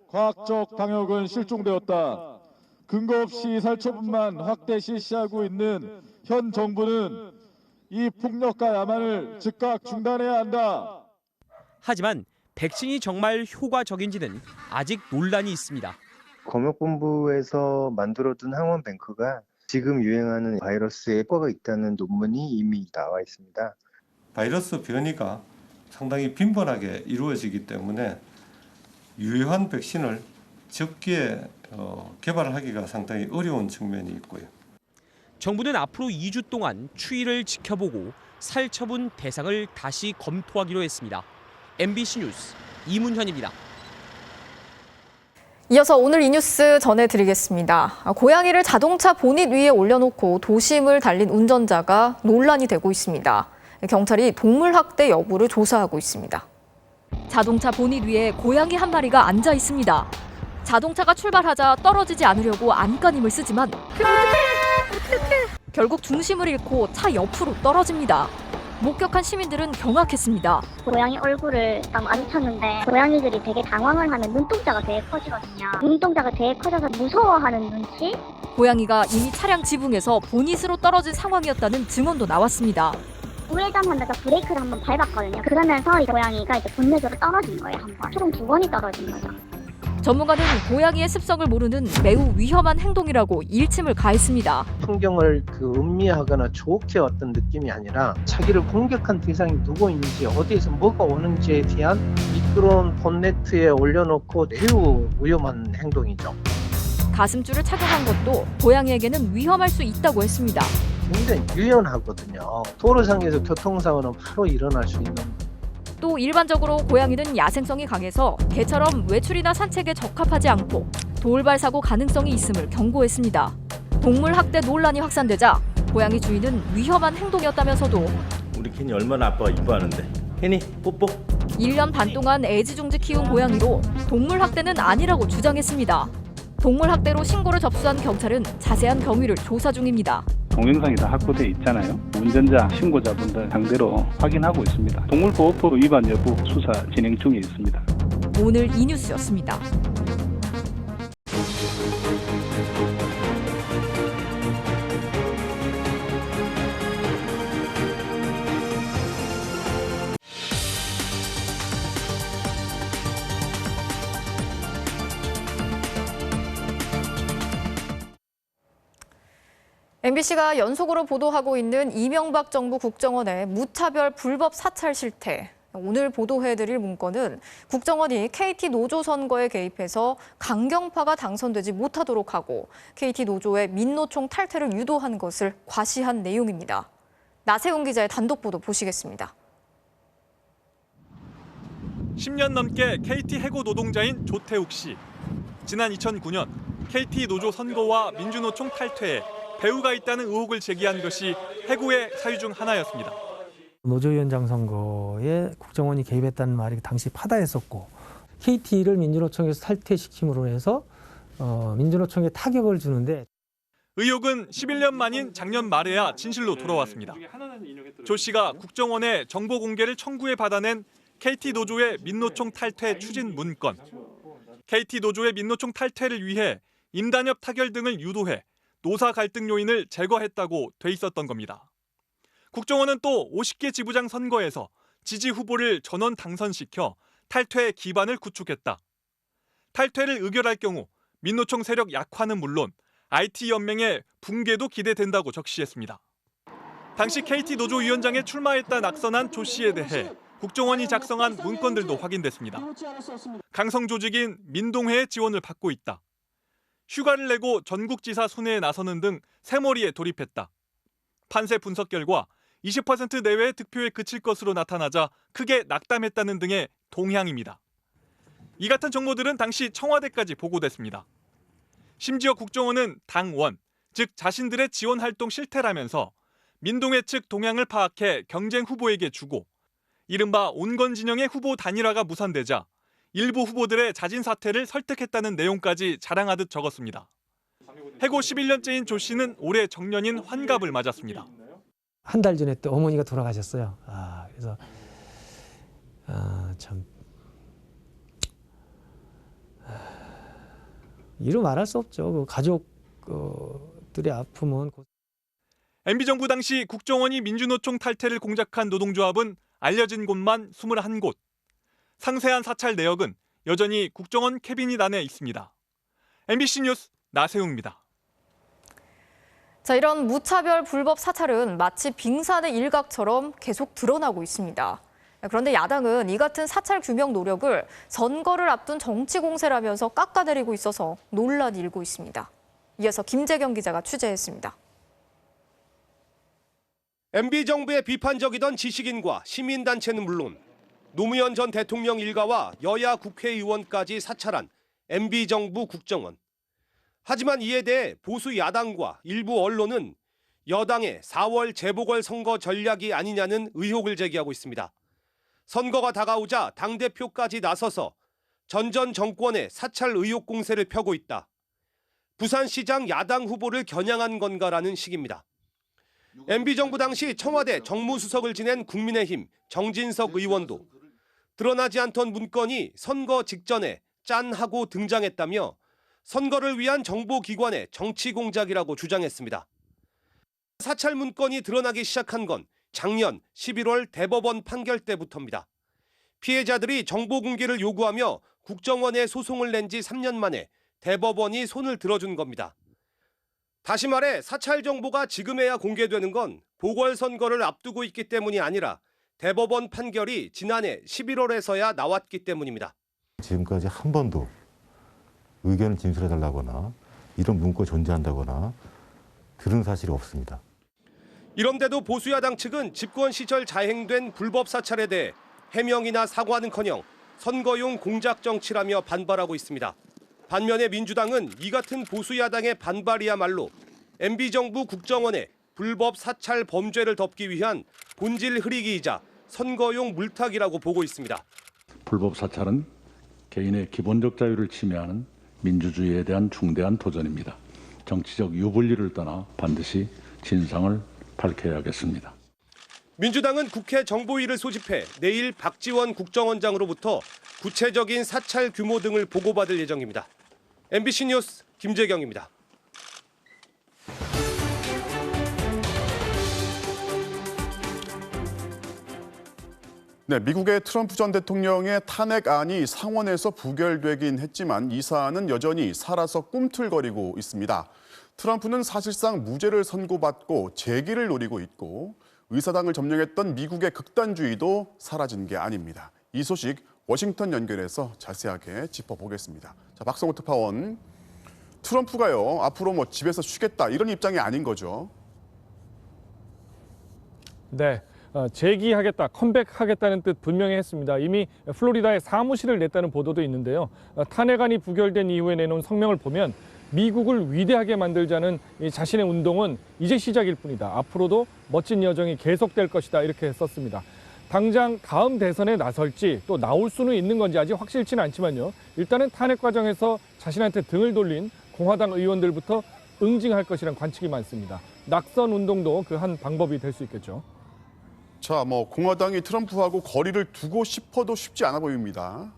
[SPEAKER 3] 과학적 방역은 실종되었다. 근거 없이 살처분만 확대 실시하고 있는 현 정부는 이 폭력과 야만을 즉각 중단해야 한다.
[SPEAKER 14] 하지만 백신이 정말 효과적인지는 아직 논란이 있습니다.
[SPEAKER 17] 검역본부에서 만들어둔 항원뱅크가 지금 유행하는 바이러스에 효과가 있다는 논문이 이미 나와 있습니다.
[SPEAKER 18] 바이러스 변이가 상당히 빈번하게 이루어지기 때문에 유효한 백신을 적기에 개발하기가 상당히 어려운 측면이 있고요.
[SPEAKER 14] 정부는 앞으로 2주 동안 추이를 지켜보고 살처분 대상을 다시 검토하기로 했습니다. MBC 뉴스 이문현입니다.
[SPEAKER 16] 이어서 오늘 이 뉴스 전해드리겠습니다. 고양이를 자동차 보닛 위에 올려놓고 도심을 달린 운전자가 논란이 되고 있습니다. 경찰이 동물 학대 여부를 조사하고 있습니다.
[SPEAKER 19] 자동차 보닛 위에 고양이 한 마리가 앉아 있습니다. 자동차가 출발하자 떨어지지 않으려고 안간힘을 쓰지만 결국 중심을 잃고 차 옆으로 떨어집니다. 목격한 시민들은 경악했습니다.
[SPEAKER 20] 고양이 얼굴을 딱 마주쳤는데 고양이들이 되게 당황을 하면 눈동자가 되게 커지거든요. 눈동자가 되게 커져서 무서워하는 눈치?
[SPEAKER 19] 고양이가 이미 차량 지붕에서 보닛으로 떨어진 상황이었다는 증언도 나왔습니다.
[SPEAKER 20] 우회전하면서 브레이크를 한번 밟았거든요. 그러면서 이 고양이가 이제 본넷으로 떨어진 거예요, 한 번. 총 2번이 떨어진 거죠.
[SPEAKER 19] 전문가는 고양이의 습성을 모르는 매우 위험한 행동이라고 일침을 가했습니다.
[SPEAKER 21] 풍경을 음미하거나 좋게 어떤 느낌이 아니라 자기를 공격한 대상이 누구 있는지 어디에서 뭐가 오는지에 대한 미끄러운 본네트에 올려놓고 매우 위험한 행동이죠.
[SPEAKER 19] 가슴줄을 착용한 것도 고양이에게는 위험할 수 있다고 했습니다.
[SPEAKER 21] 굉장히 유연하거든요. 도로상에서 교통사고는 바로 일어날 수 있는.
[SPEAKER 19] 또 일반적으로 고양이는 야생성이 강해서 개처럼 외출이나 산책에 적합하지 않고 돌발 사고 가능성이 있음을 경고했습니다. 동물 학대 논란이 확산되자 고양이 주인은 위험한 행동이었다면서도
[SPEAKER 22] 우리 캔이 얼마나 아빠가 이뻐하는데. 캔이 뽀뽀.
[SPEAKER 19] 1년 반 동안 애지중지 키운 고양이로 동물 학대는 아니라고 주장했습니다. 동물 학대로 신고를 접수한 경찰은 자세한 경위를 조사 중입니다.
[SPEAKER 23] 동영상이 다 확보돼 있잖아요. 운전자 신고자분들 상대로 확인하고 있습니다. 동물보호법 위반 여부 수사 진행 중에 있습니다.
[SPEAKER 19] 오늘 이 뉴스였습니다.
[SPEAKER 16] MBC가 연속으로 보도하고 있는 이명박 정부 국정원의 무차별 불법 사찰 실태. 오늘 보도해드릴 문건은 국정원이 KT 노조 선거에 개입해서 강경파가 당선되지 못하도록 하고 KT 노조의 민노총 탈퇴를 유도한 것을 과시한 내용입니다. 나세훈 기자의 단독 보도 보시겠습니다.
[SPEAKER 12] 10년 넘게 KT 해고 노동자인 조태욱 씨. 지난 2009년 KT 노조 선거와 민주노총 탈퇴에 배후가 있다는 의혹을 제기한 것이 해고의 사유 중 하나였습니다.
[SPEAKER 27] 노조위원장 선거에 국정원이 개입했다는 말이 당시 파다했었고 KT를 민주노총에서 탈퇴시킴으로 해서 민주노총에 타격을 주는데
[SPEAKER 12] 의혹은 11년 만인 작년 말에야 진실로 돌아왔습니다. 조 씨가 국정원에 정보 공개를 청구해 받아낸 KT 노조의 민노총 탈퇴 추진 문건. KT 노조의 민노총 탈퇴를 위해 임단협 타결 등을 유도해 노사 갈등 요인을 제거했다고 돼 있었던 겁니다. 국정원은 또 50개 지부장 선거에서 지지 후보를 전원 당선시켜 탈퇴 기반을 구축했다. 탈퇴를 의결할 경우 민노총 세력 약화는 물론 IT연맹의 붕괴도 기대된다고 적시했습니다. 당시 KT 노조 위원장에 출마했다 낙선한 조 씨에 대해 국정원이 작성한 문건들도 확인됐습니다. 강성 조직인 민동회의 지원을 받고 있다. 휴가를 내고 전국지사 순회에 나서는 등 새머리에 돌입했다. 판세 분석 결과 20% 내외의 득표에 그칠 것으로 나타나자 크게 낙담했다는 등의 동향입니다. 이 같은 정보들은 당시 청와대까지 보고됐습니다. 심지어 국정원은 당원, 즉 자신들의 지원 활동 실태라면서 민동회 측 동향을 파악해 경쟁 후보에게 주고 이른바 온건 진영의 후보 단일화가 무산되자 일부 후보들의 자진 사퇴를 설득했다는 내용까지 자랑하듯 적었습니다. 해고 11년째인 조 씨는 올해 정년인 환갑을 맞았습니다.
[SPEAKER 27] 한 달 전에 또 어머니가 돌아가셨어요. 그래서 참 이루 말할 수 없죠. 그 가족들의 아픔은.
[SPEAKER 12] MB정부 당시 국정원이 민주노총 탈퇴를 공작한 노동조합은 알려진 곳만 21곳. 상세한 사찰 내역은 여전히 국정원 캐비닛 안에 있습니다. MBC 뉴스 나세웅입니다.
[SPEAKER 16] 자, 이런 무차별 불법 사찰은 마치 빙산의 일각처럼 계속 드러나고 있습니다. 그런데 야당은 이 같은 사찰 규명 노력을 선거를 앞둔 정치 공세라면서 깎아내리고 있어서 논란이 일고 있습니다. 이어서 김재경 기자가 취재했습니다.
[SPEAKER 1] MB정부의 비판적이던 지식인과 시민단체는 물론 노무현 전 대통령 일가와 여야 국회의원까지 사찰한 MB정부 국정원. 하지만 이에 대해 보수 야당과 일부 언론은 여당의 4월 재보궐선거 전략이 아니냐는 의혹을 제기하고 있습니다. 선거가 다가오자 당대표까지 나서서 전 정권의 사찰 의혹 공세를 펴고 있다. 부산시장 야당 후보를 겨냥한 건가라는 식입니다. MB정부 당시 청와대 정무수석을 지낸 국민의힘 정진석 의원도 드러나지 않던 문건이 선거 직전에 짠하고 등장했다며 선거를 위한 정보기관의 정치 공작이라고 주장했습니다. 사찰 문건이 드러나기 시작한 건 작년 11월 대법원 판결 때부터입니다. 피해자들이 정보 공개를 요구하며 국정원에 소송을 낸 지 3년 만에 대법원이 손을 들어준 겁니다. 다시 말해 사찰 정보가 지금에야 공개되는 건 보궐선거를 앞두고 있기 때문이 아니라 대법원 판결이 지난해 11월에서야 나왔기 때문입니다.
[SPEAKER 2] 지금까지 한 번도 의견을 진술해달라거나 이런 문구가 존재한다거나 들은 사실이 없습니다.
[SPEAKER 1] 이런데도 보수야당 측은 집권 시절 자행된 불법 사찰에 대해 해명이나 사과는커녕 선거용 공작 정치라며 반발하고 있습니다. 반면에 민주당은 이 같은 보수야당의 반발이야말로 MB정부 국정원의 불법 사찰 범죄를 덮기 위한 본질 흐리기이자 선거용 물타기라고 보고 있습니다.
[SPEAKER 23] 불법 사찰은 개인의 기본적 자유를 침해하는 민주주의에 대한 중대한 도전입니다. 정치적 유불리를 떠나 반드시 진상을 밝혀야겠습니다.
[SPEAKER 1] 민주당은 국회 정보위를 소집해 내일 박지원 국정원장으로부터 구체적인 사찰 규모 등을 보고받을 예정입니다. MBC 뉴스 김재경입니다.
[SPEAKER 5] 네, 미국의 트럼프 전 대통령의 탄핵안이 상원에서 부결되긴 했지만 이 사안은 여전히 살아서 꿈틀거리고 있습니다. 트럼프는 사실상 무죄를 선고받고 재기를 노리고 있고 의사당을 점령했던 미국의 극단주의도 사라진 게 아닙니다. 이 소식 워싱턴 연결해서 자세하게 짚어보겠습니다. 자, 박성호 특파원, 트럼프가요 앞으로 뭐 집에서 쉬겠다 이런 입장이 아닌 거죠?
[SPEAKER 6] 네. 재기하겠다, 컴백하겠다는 뜻 분명히 했습니다. 이미 플로리다에 사무실을 냈다는 보도도 있는데요. 탄핵안이 부결된 이후에 내놓은 성명을 보면 미국을 위대하게 만들자는 자신의 운동은 이제 시작일 뿐이다. 앞으로도 멋진 여정이 계속될 것이다. 이렇게 썼습니다. 당장 다음 대선에 나설지 또 나올 수는 있는 건지 아직 확실치는 않지만요. 일단은 탄핵 과정에서 자신한테 등을 돌린 공화당 의원들부터 응징할 것이란 관측이 많습니다. 낙선 운동도 그 한 방법이 될 수 있겠죠.
[SPEAKER 5] 자, 뭐 공화당이 트럼프하고 거리를 두고 싶어도 쉽지 않아 보입니다.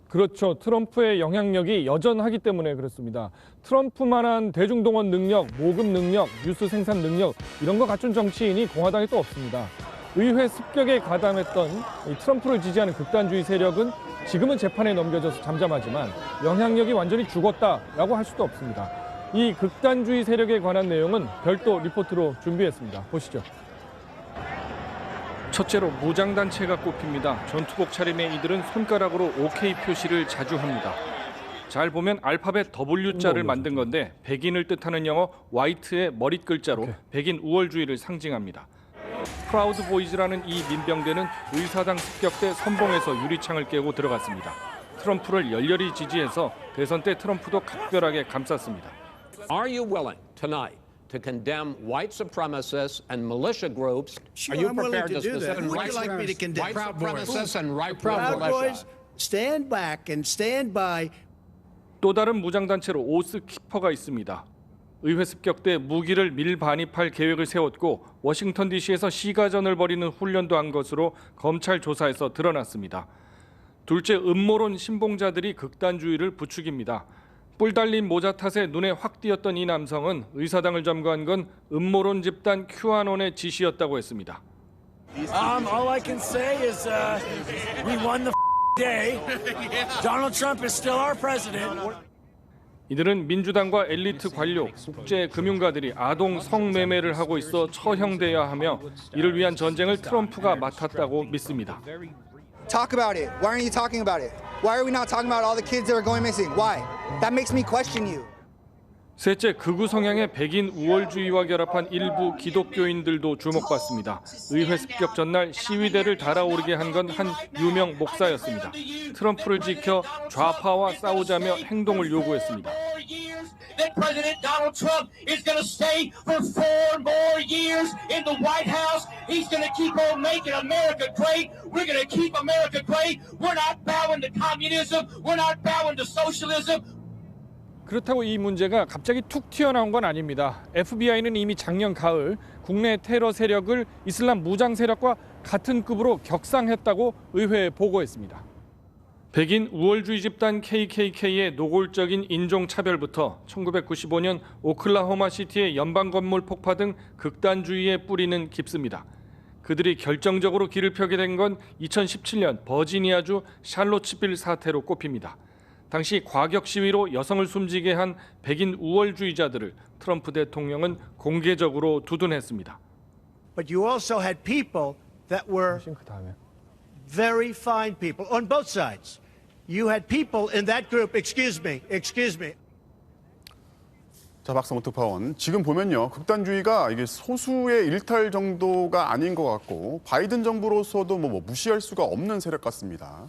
[SPEAKER 6] 그렇죠. 트럼프의 영향력이 여전하기 때문에 그렇습니다. 트럼프만한 대중동원 능력, 모금 능력, 뉴스 생산 능력 이런 거 갖춘 정치인이 공화당에 또 없습니다. 의회 습격에 가담했던 트럼프를 지지하는 극단주의 세력은 지금은 재판에 넘겨져서 잠잠하지만 영향력이 완전히 죽었다라고 할 수도 없습니다. 이 극단주의 세력에 관한 내용은 별도 리포트로 준비했습니다. 보시죠. 첫째로 무장단체가 꼽힙니다. 전투복 차림의 이들은 손가락으로 OK 표시를 자주 합니다. 잘 보면 알파벳 W자를 만든 건데 백인을 뜻하는 영어 화이트의 머릿 글자로 백인 우월주의를 상징합니다. 프라우드 보이즈라는 이 민병대는 의사당 습격때 선봉에서 유리창을 깨고 들어갔습니다. 트럼프를 열렬히 지지해서 대선 때 트럼프도 각별하게 감쌌습니다.
[SPEAKER 4] Are you willing tonight to condemn white supremacists and militia groups? Are you prepared to specifically white supremacists and right Proud Boys?
[SPEAKER 7] Stand back and stand by.
[SPEAKER 6] 또 다른 무장단체로 오스키퍼가 있습니다. 의회 습격 때 무기를 밀반입할 계획을 세웠고 워싱턴 DC에서 시가전을 벌이는 훈련도 한 것으로 검찰 조사에서 드러났습니다. 둘째, 음모론 신봉자들이 극단주의를 부추깁니다. 뿔 달린 모자 탓에 눈에 확 띄었던 이 남성은 의사당을 점거한 건 음모론 집단 QAnon의 지시였다고 했습니다.
[SPEAKER 7] All I can say is we won the day. Donald Trump is still our president.
[SPEAKER 6] 이들은 민주당과 엘리트 관료, 국제 금융가들이 아동 성매매를 하고 있어 처형돼야 하며 이를 위한 전쟁을 트럼프가 맡았다고 믿습니다.
[SPEAKER 8] Talk about it. Why aren't you talking about it? Why are we not talking about all the kids that are going missing? Why? That makes me question you.
[SPEAKER 6] 셋째, 극우 성향의 백인 우월주의와 결합한 일부 기독교인들도 주목받습니다. 의회 습격 전날 시위대를 달아오르게 한 건 한 유명 목사였습니다. 트럼프를 지켜 좌파와 싸우자며 행동을 요구했습니다.
[SPEAKER 9] That President Donald Trump is going to stay for 4 more years in the White House. He's going to keep on making America great. We're going to keep America great. We're not bowing to communism. We're not bowing to socialism.
[SPEAKER 6] 그렇다고 이 문제가 갑자기 툭 튀어나온 건 아닙니다. FBI는 이미 작년 가을 국내 테러 세력을 이슬람 무장 세력과 같은 급으로 격상했다고 의회에 보고했습니다. 백인 우월주의 집단 KKK의 노골적인 인종차별부터 1995년 오클라호마 시티의 연방 건물 폭파 등 극단주의의 뿌리는 깊습니다. 그들이 결정적으로 길을 펴게 된 건 2017년 버지니아주 샬롯츠빌 사태로 꼽힙니다. 당시 과격 시위로 여성을 숨지게 한 백인 우월주의자들을 트럼프 대통령은 공개적으로 두둔했습니다.
[SPEAKER 7] But you also had people that were very fine people on both sides. You had people in that group. Excuse me.
[SPEAKER 5] 자, 박성호 특파원. 지금 보면요, 극단주의가 이게 소수의 일탈 정도가 아닌 것 같고 바이든 정부로서도 뭐 무시할 수가 없는 세력 같습니다.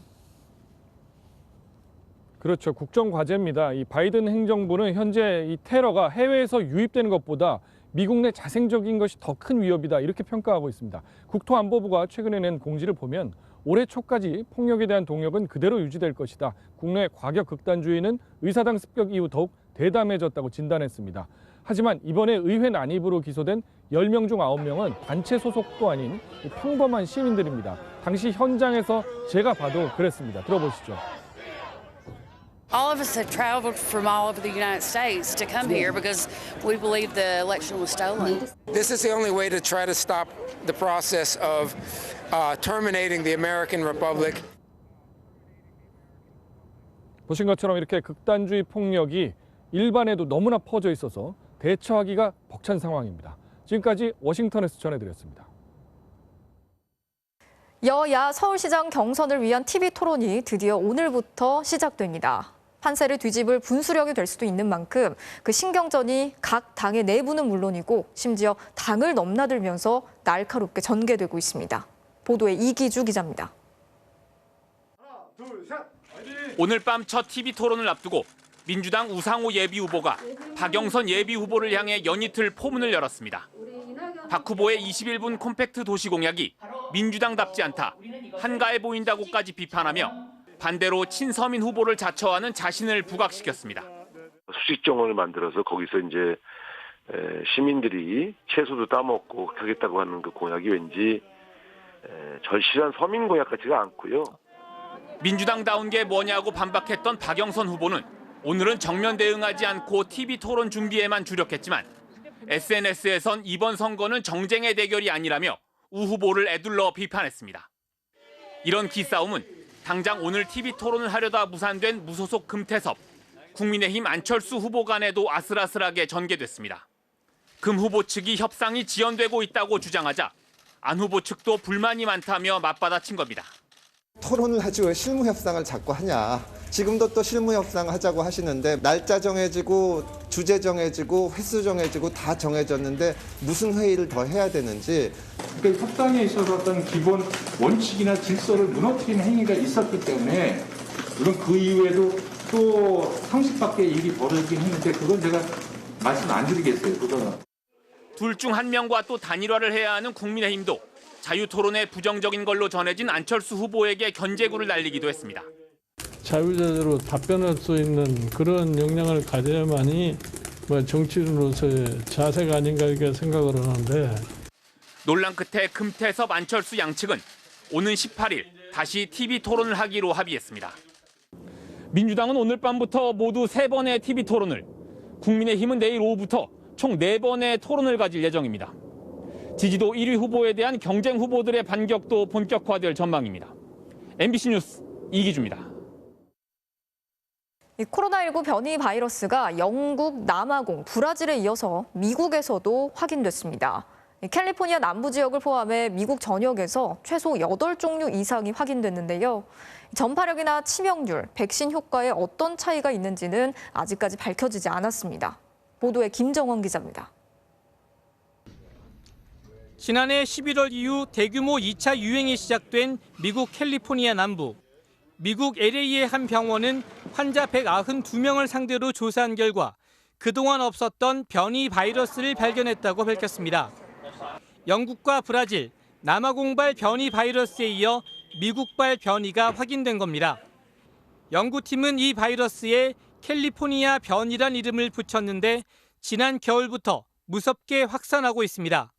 [SPEAKER 6] 그렇죠. 국정 과제입니다. 이 바이든 행정부는 현재 이 테러가 해외에서 유입되는 것보다 미국 내 자생적인 것이 더 큰 위협이다 이렇게 평가하고 있습니다. 국토안보부가 최근에 낸 공지를 보면 올해 초까지 폭력에 대한 동력은 그대로 유지될 것이다. 국내 과격 극단주의는 의사당 습격 이후 더욱 대담해졌다고 진단했습니다. 하지만 이번에 의회 난입으로 기소된 10명 중 9명은 단체 소속도 아닌 평범한 시민들입니다. 당시 현장에서 제가 봐도 그랬습니다. 들어보시죠.
[SPEAKER 10] All of us have traveled from all over the United States to come here because we believe the election was stolen.
[SPEAKER 25] This is the only way to try to stop the process of terminating the American Republic.
[SPEAKER 6] 보신 것처럼 이렇게 극단주의 폭력이 일반에도 너무나 퍼져 있어서 대처하기가 벅찬 상황입니다. 지금까지 워싱턴에서 전해드렸습니다.
[SPEAKER 16] 여야 서울시장 경선을 위한 TV 토론이 드디어 오늘부터 시작됩니다. 판세를 뒤집을 분수령이 될 수도 있는 만큼 그 신경전이 각 당의 내부는 물론이고 심지어 당을 넘나들면서 날카롭게 전개되고 있습니다. 보도에 이기주 기자입니다.
[SPEAKER 26] 오늘 밤 첫 TV 토론을 앞두고 민주당 우상호 예비후보가 박영선 예비후보를 향해 연이틀 포문을 열었습니다. 박 후보의 21분 콤팩트 도시 공약이 민주당답지 않다, 한가해 보인다고까지 비판하며 반대로 친서민 후보를 자처하는 자신을 부각시켰습니다.
[SPEAKER 28] 수직 정원을 만들어서 거기서 이제 시민들이 채소도 따먹고 하겠다고 하는 그 공약이 왠지 절실한 서민 공약 같지가 않고요.
[SPEAKER 26] 민주당다운 게 뭐냐고 반박했던 박영선 후보는 오늘은 정면 대응하지 않고 TV 토론 준비에만 주력했지만 SNS에선 이번 선거는 정쟁의 대결이 아니라며 우 후보를 에둘러 비판했습니다. 이런 기싸움은 당장 오늘 TV 토론을 하려다 무산된 무소속 금태섭, 국민의힘 안철수 후보 간에도 아슬아슬하게 전개됐습니다. 금 후보 측이 협상이 지연되고 있다고 주장하자 안 후보 측도 불만이 많다며 맞받아친 겁니다.
[SPEAKER 3] 토론을 하지 왜 실무 협상을 자꾸 하냐. 지금도 또 실무 협상 하자고 하시는데 날짜 정해지고 주제 정해지고 횟수 정해지고 다 정해졌는데 무슨 회의를 더 해야 되는지.
[SPEAKER 11] 그러니까 협상에 있어서 어떤 기본 원칙이나 질서를 무너뜨리는 행위가 있었기 때문에 물론 그 이후에도 또 상식 밖의 일이 벌어지긴 했는데 그건 제가 말씀 안 드리겠어요. 그거는.
[SPEAKER 26] 둘 중 한 명과 또 단일화를 해야 하는 국민의힘도 자유토론에 부정적인 걸로 전해진 안철수 후보에게 견제구를 날리기도 했습니다.
[SPEAKER 27] 자유자재로 답변할 수 있는 그런 역량을 가져야만이 정치인으로서의 자세가 아닌가 이렇게 생각을 하는데.
[SPEAKER 26] 논란 끝에 금태섭, 안철수 양측은 오는 18일 다시 TV 토론을 하기로 합의했습니다. 민주당은 오늘 밤부터 모두 3번의 TV 토론을, 국민의힘은 내일 오후부터 총 4번의 토론을 가질 예정입니다. 지지도 1위 후보에 대한 경쟁 후보들의 반격도 본격화될 전망입니다. MBC 뉴스 이기주입니다.
[SPEAKER 16] 이 코로나19 변이 바이러스가 영국, 남아공, 브라질에 이어서 미국에서도 확인됐습니다. 캘리포니아 남부 지역을 포함해 미국 전역에서 최소 8종류 이상이 확인됐는데요. 전파력이나 치명률, 백신 효과에 어떤 차이가 있는지는 아직까지 밝혀지지 않았습니다. 보도에 김정원 기자입니다.
[SPEAKER 13] 지난해 11월 이후 대규모 2차 유행이 시작된 미국 캘리포니아 남부. 미국 LA의 한 병원은 환자 192명을 상대로 조사한 결과 그동안 없었던 변이 바이러스를 발견했다고 밝혔습니다. 영국과 브라질, 남아공발 변이 바이러스에 이어 미국발 변이가 확인된 겁니다. 연구팀은 이 바이러스에 캘리포니아 변이란 이름을 붙였는데 지난 겨울부터 무섭게 확산하고 있습니다.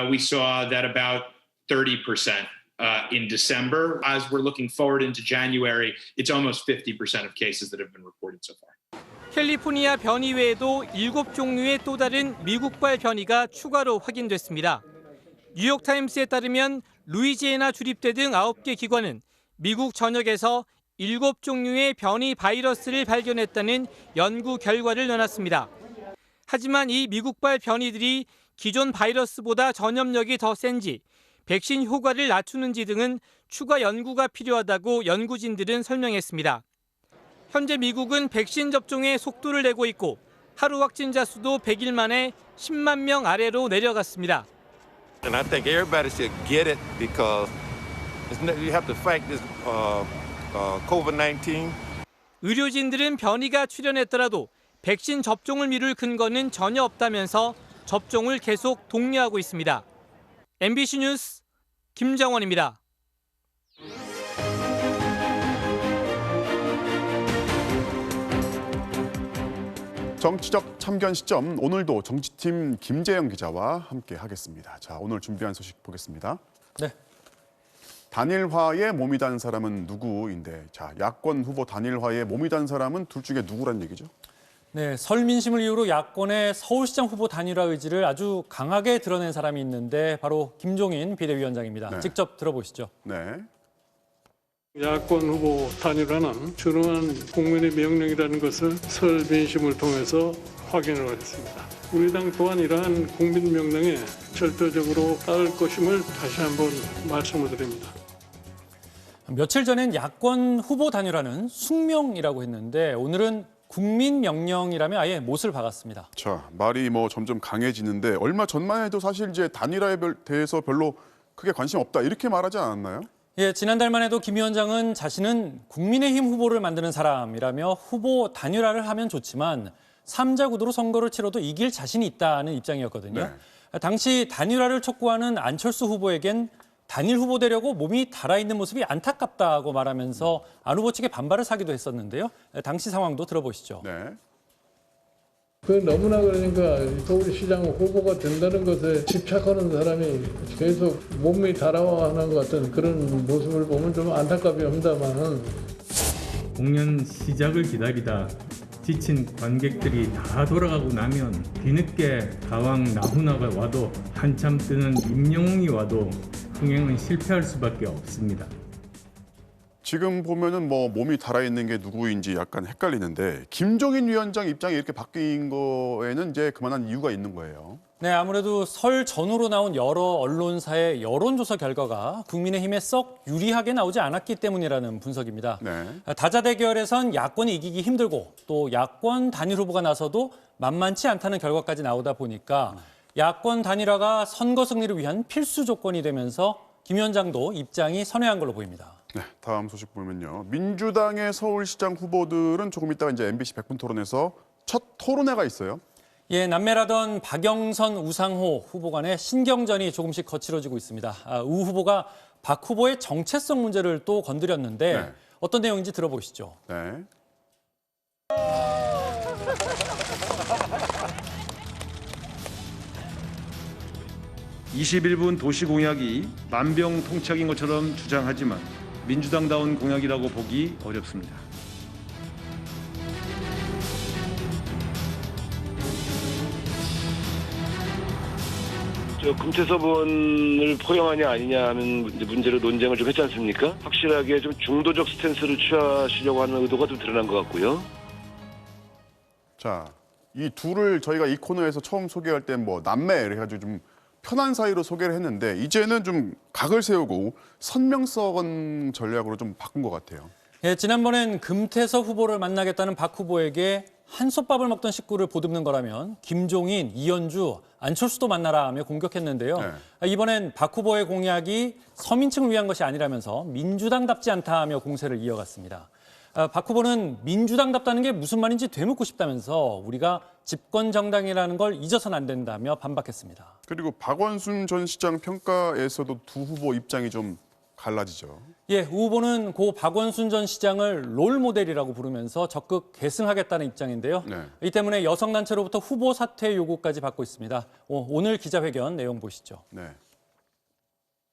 [SPEAKER 14] We saw that about 30% in December. As we're looking forward into January, it's almost 50% of cases that have been reported so far.
[SPEAKER 13] 캘리포니아 변이 외에도 7종류의 또 다른 미국발 변이가 추가로 확인됐습니다. 뉴욕타임스에 따르면 루이지애나 주립대 등 9개 기관은 미국 전역에서 7종류의 변이 바이러스를 발견했다는 연구 결과를 내놨습니다. 하지만 이 미국발 변이들이 기존 바이러스보다 전염력이 더 센지, 백신 효과를 낮추는지 등은 추가 연구가 필요하다고 연구진들은 설명했습니다. 현재 미국은 백신 접종에 속도를 내고 있고 하루 확진자 수도 100일 만에 10만 명 아래로 내려갔습니다.
[SPEAKER 15] And I think everybody should get it because you have to fight this COVID-19.
[SPEAKER 13] 의료진들은 변이가 출현했더라도 백신 접종을 미룰 근거는 전혀 없다면서 접종을 계속 독려하고 있습니다. MBC 뉴스 김정원입니다.
[SPEAKER 5] 정치적 참견 시점, 오늘도 정치팀 김재영 기자와 함께 하겠습니다. 자, 오늘 준비한 소식 보겠습니다.
[SPEAKER 17] 네.
[SPEAKER 5] 단일화에 몸이 단 사람은 누구인데, 자, 야권 후보 단일화에 몸이 단 사람은 둘 중에 누구란 얘기죠?
[SPEAKER 17] 네, 설 민심을 이유로 야권의 서울시장 후보 단일화 의지를 아주 강하게 드러낸 사람이 있는데 바로 김종인 비대위원장입니다.
[SPEAKER 5] 네.
[SPEAKER 17] 직접 들어보시죠.
[SPEAKER 5] 네.
[SPEAKER 27] 야권 후보 단일화는 준엄한 국민의 명령이라는 것을 설 민심을 통해서 확인을 했습니다. 우리 당 또한 이러한 국민 명령에 절대적으로 따를 것임을 다시 한번 말씀을 드립니다.
[SPEAKER 17] 며칠 전엔 야권 후보 단일화는 숙명이라고 했는데 오늘은 국민 명령이라며 아예 못을 박았습니다.
[SPEAKER 5] 자, 말이 점점 강해지는데 얼마 전만 해도 사실 이제 단일화에 대해서 별로 크게 관심 없다 이렇게 말하지 않았나요?
[SPEAKER 17] 예, 지난달만 해도 김 위원장은 자신은 국민의힘 후보를 만드는 사람이라며 후보 단일화를 하면 좋지만 3자 구도로 선거를 치러도 이길 자신이 있다는 입장이었거든요.
[SPEAKER 5] 네.
[SPEAKER 17] 당시 단일화를 촉구하는 안철수 후보에겐 단일 후보 되려고 몸이 달아있는 모습이 안타깝다고 말하면서 안 후보 측에 반발을 사기도 했었는데요. 당시 상황도 들어보시죠.
[SPEAKER 5] 네.
[SPEAKER 27] 너무나 그러니까 서울시장 후보가 된다는 것에 집착하는 사람이 계속 몸이 달아와하는 것 같은 그런 모습을 보면 좀 안타깝이 합니다만은
[SPEAKER 18] 공연 시작을 기다리다 지친 관객들이 다 돌아가고 나면 뒤늦게 가왕 나훈아가 와도 한참 뜨는 임영웅이 와도 흥행은 실패할 수밖에 없습니다.
[SPEAKER 5] 지금 보면은 몸이 달아있는 게 누구인지 약간 헷갈리는데 김종인 위원장 입장이 이렇게 바뀐 거에는 이제 그만한 이유가 있는 거예요.
[SPEAKER 17] 네, 아무래도 설 전후로 나온 여러 언론사의 여론조사 결과가 국민의힘에 썩 유리하게 나오지 않았기 때문이라는 분석입니다.
[SPEAKER 5] 네.
[SPEAKER 17] 다자대결에선 야권이 이기기 힘들고 또 야권 단일 후보가 나서도 만만치 않다는 결과까지 나오다 보니까 야권 단일화가 선거 승리를 위한 필수 조건이 되면서 김 위원장도 입장이 선회한 걸로 보입니다.
[SPEAKER 5] 네, 다음 소식 보면요. 민주당의 서울시장 후보들은 조금 이따가 이제 MBC 100분 토론에서 첫 토론회가 있어요.
[SPEAKER 17] 예, 남매라던 박영선, 우상호 후보 간의 신경전이 조금씩 거칠어지고 있습니다. 우 후보가 박 후보의 정체성 문제를 또 건드렸는데
[SPEAKER 5] 네.
[SPEAKER 17] 어떤 내용인지 들어보시죠.
[SPEAKER 5] 네.
[SPEAKER 2] (21분) 도시공약이 만병통치약인 것처럼 주장하지만 민주당다운 공약이라고 보기 어렵습니다.
[SPEAKER 28] 금태섭원을 포용하냐 아니냐 하는 문제로 논쟁을 좀 했지 않습니까? 확실하게 좀 중도적 스탠스를 취하시려고 하는 의도가 좀 드러난 것 같고요.
[SPEAKER 5] 자, 이 둘을 저희가 이 코너에서 처음 소개할 때 뭐 남매 이래가지고 좀 편한 사이로 소개를 했는데 이제는 좀 각을 세우고 선명성 전략으로 좀 바꾼 것 같아요.
[SPEAKER 17] 예, 지난번엔 금태섭 후보를 만나겠다는 박 후보에게 한솥밥을 먹던 식구를 보듬는 거라면 김종인, 이현주, 안철수도 만나라 하며 공격했는데요.
[SPEAKER 5] 네.
[SPEAKER 17] 이번엔 박 후보의 공약이 서민층을 위한 것이 아니라면서 민주당답지 않다 하며 공세를 이어갔습니다. 박 후보는 민주당답다는 게 무슨 말인지 되묻고 싶다면서 우리가 집권 정당이라는 걸 잊어서는 안 된다며 반박했습니다.
[SPEAKER 5] 그리고 박원순 전 시장 평가에서도 두 후보 입장이 좀 갈라지죠.
[SPEAKER 17] 예, 우 후보는 고 박원순 전 시장을 롤 모델이라고 부르면서 적극 계승하겠다는 입장인데요.
[SPEAKER 5] 네.
[SPEAKER 17] 이 때문에 여성단체로부터 후보 사퇴 요구까지 받고 있습니다. 오늘 기자회견 내용 보시죠.
[SPEAKER 5] 네.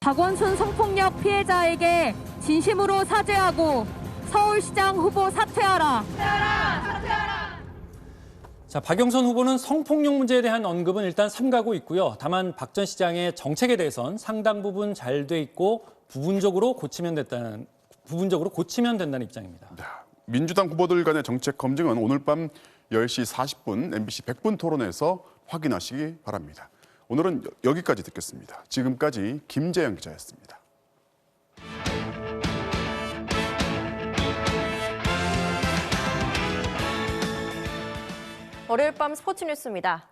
[SPEAKER 12] 박원순 성폭력 피해자에게 진심으로 사죄하고 서울시장 후보 사퇴하라.
[SPEAKER 17] 자, 박영선 후보는 성폭력 문제에 대한 언급은 일단 삼가고 있고요. 다만 박 전 시장의 정책에 대해선 상당 부분 잘 돼 있고 부분적으로 고치면 된다는 입장입니다.
[SPEAKER 5] 민주당 후보들 간의 정책 검증은 오늘 밤 10시 40분 MBC 100분 토론에서 확인하시기 바랍니다. 오늘은 여기까지 듣겠습니다. 지금까지 김재영 기자였습니다.
[SPEAKER 19] 월요일 밤 스포츠 뉴스입니다.